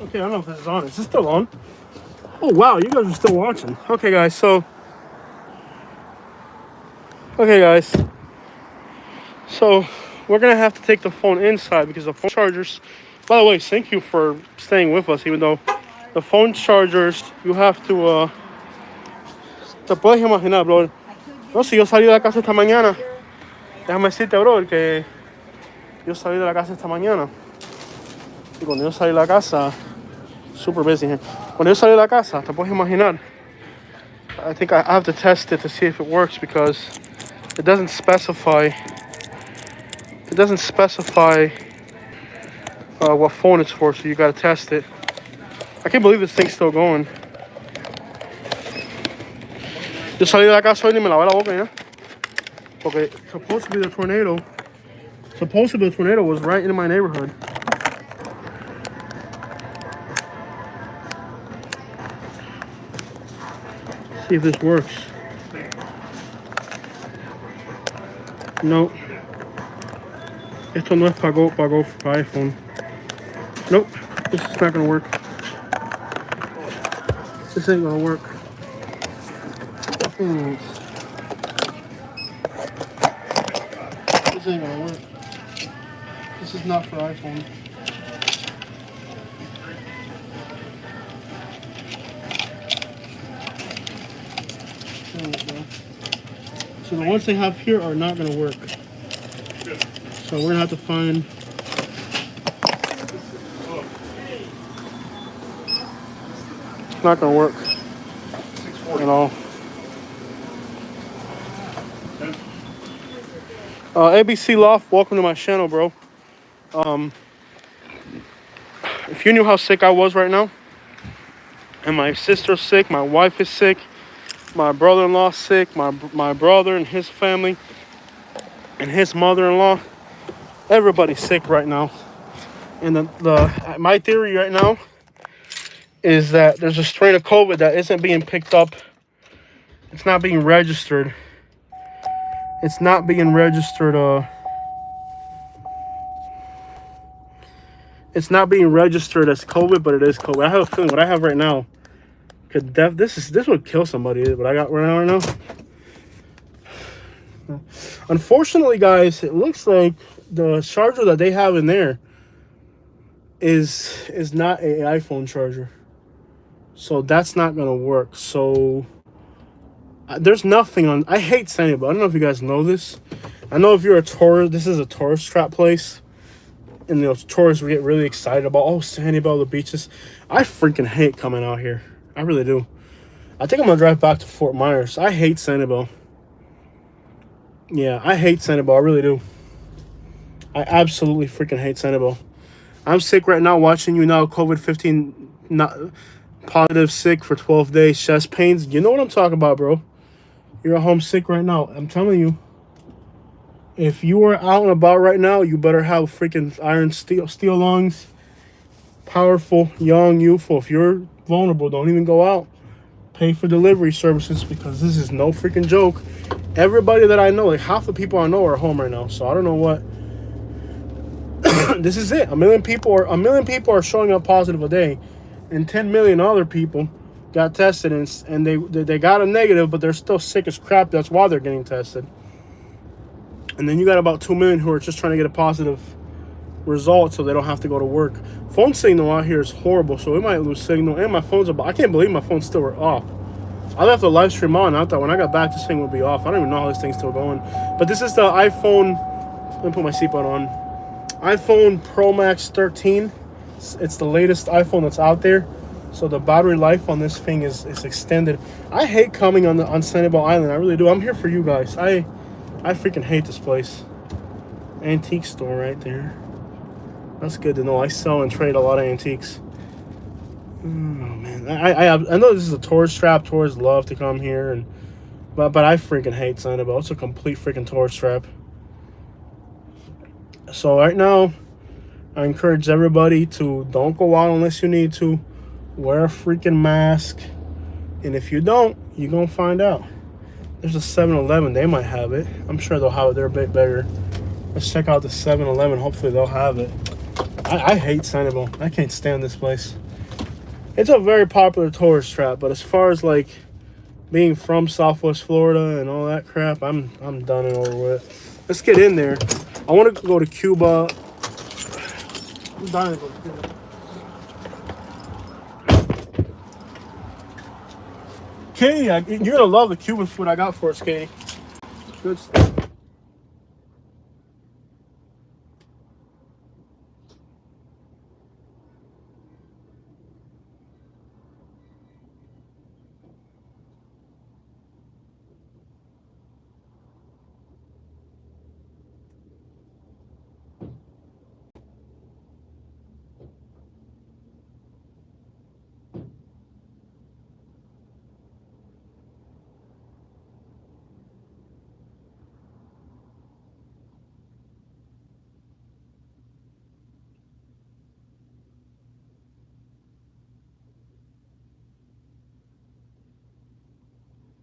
Okay, I don't know if this is on. Is this still on? Oh, wow, you guys are still watching. Okay, guys, so... Okay, guys. So, we're going to have to take the phone inside because the phone chargers... By the way, thank you for staying with us, even though the phone chargers, you have to... Te puedes imaginar, bro. No, si yo salí de la casa esta mañana. Déjame decirte, bro, que yo salí de la casa esta mañana. Y cuando yo salí de la casa... Super busy here. Cuando yo salí de la casa, te puedes imaginar. I think I have to test it to see if it works because it doesn't specify. It doesn't specify what phone it's for, so you gotta test it. I can't believe this thing's still going. Yo salí de la casa hoy y me lavé la boca ya. Porque supposedly the tornado was right in my neighborhood. See if this works. No. Esto no es para iPhone. Nope. This is not gonna work. This ain't gonna work. This ain't gonna work. This is not for iPhone. So the ones they have here are not going to work. So we're going to have to find... It's not going to work at all. ABC Loft, welcome to my channel, bro. If you knew how sick I was right now, and my sister's sick, my wife is sick, my brother-in-law's sick, my brother and his family, and his mother-in-law, everybody's sick right now. And my theory right now is that there's a strain of COVID that isn't being picked up. It's not being registered. It's not being registered. It's not being registered as COVID, but it is COVID. I have a feeling what I have right now could this would kill somebody. What I got right now. Unfortunately, guys, it looks like the charger that they have in there is not an iPhone charger, so that's not gonna work. So there's nothing on. I hate Sanibel. I don't know if you guys know this. I know if you're a tourist, this is a tourist trap place, and tourists get really excited about Sanibel, the beaches. I freaking hate coming out here. I really do. I think I'm gonna drive back to Fort Myers. I hate Sanibel. Yeah, I hate Sanibel. I really do. I absolutely freaking hate Sanibel. I'm sick right now watching you now. COVID-15 not positive, sick for 12 days. Chest pains. You know what I'm talking about, bro. You're at home sick right now. I'm telling you. If you are out and about right now, you better have freaking iron steel lungs. Powerful, young, youthful. If you're vulnerable, don't even go out. Pay for delivery services because this is no freaking joke. Everybody that I know, like half the people I know are home right now. So I don't know what. This is it. A million people are showing up positive a day, and 10 million other people got tested and they got a negative, but they're still sick as crap. That's why they're getting tested. And then you got about 2 million who are just trying to get a positive result so they don't have to go to work. Phone signal out here is horrible, so we might lose signal. And my phone's about. I can't believe my phone's still off. I left the live stream on. I thought when I got back, this thing would be off. I don't even know how this thing's still going. But this is the iPhone. Let me put my seatbelt on. iPhone Pro Max 13. It's the latest iPhone that's out there. So the battery life on this thing is extended. I hate coming on Sanibel Island. I really do. I'm here for you guys. I freaking hate this place. Antique store right there. That's good to know. I sell and trade a lot of antiques. Oh man, I know this is a tourist trap. Tourists love to come here, but I freaking hate Sanibel. It's a complete freaking tourist trap. So right now, I encourage everybody to don't go out unless you need to. Wear a freaking mask, and if you don't, you're gonna find out. There's a 7-Eleven. They might have it. I'm sure they'll have it. They're a bit better. Let's check out the 7-Eleven. Hopefully they'll have it. I hate Sanibel. I can't stand this place. It's a very popular tourist trap, but as far as like being from Southwest Florida and all that crap, I'm done and over with. Let's get in there. I want to go to Cuba. I'm dying to go to Cuba. Katie, you're gonna love the Cuban food I got for us, Katie. Good stuff.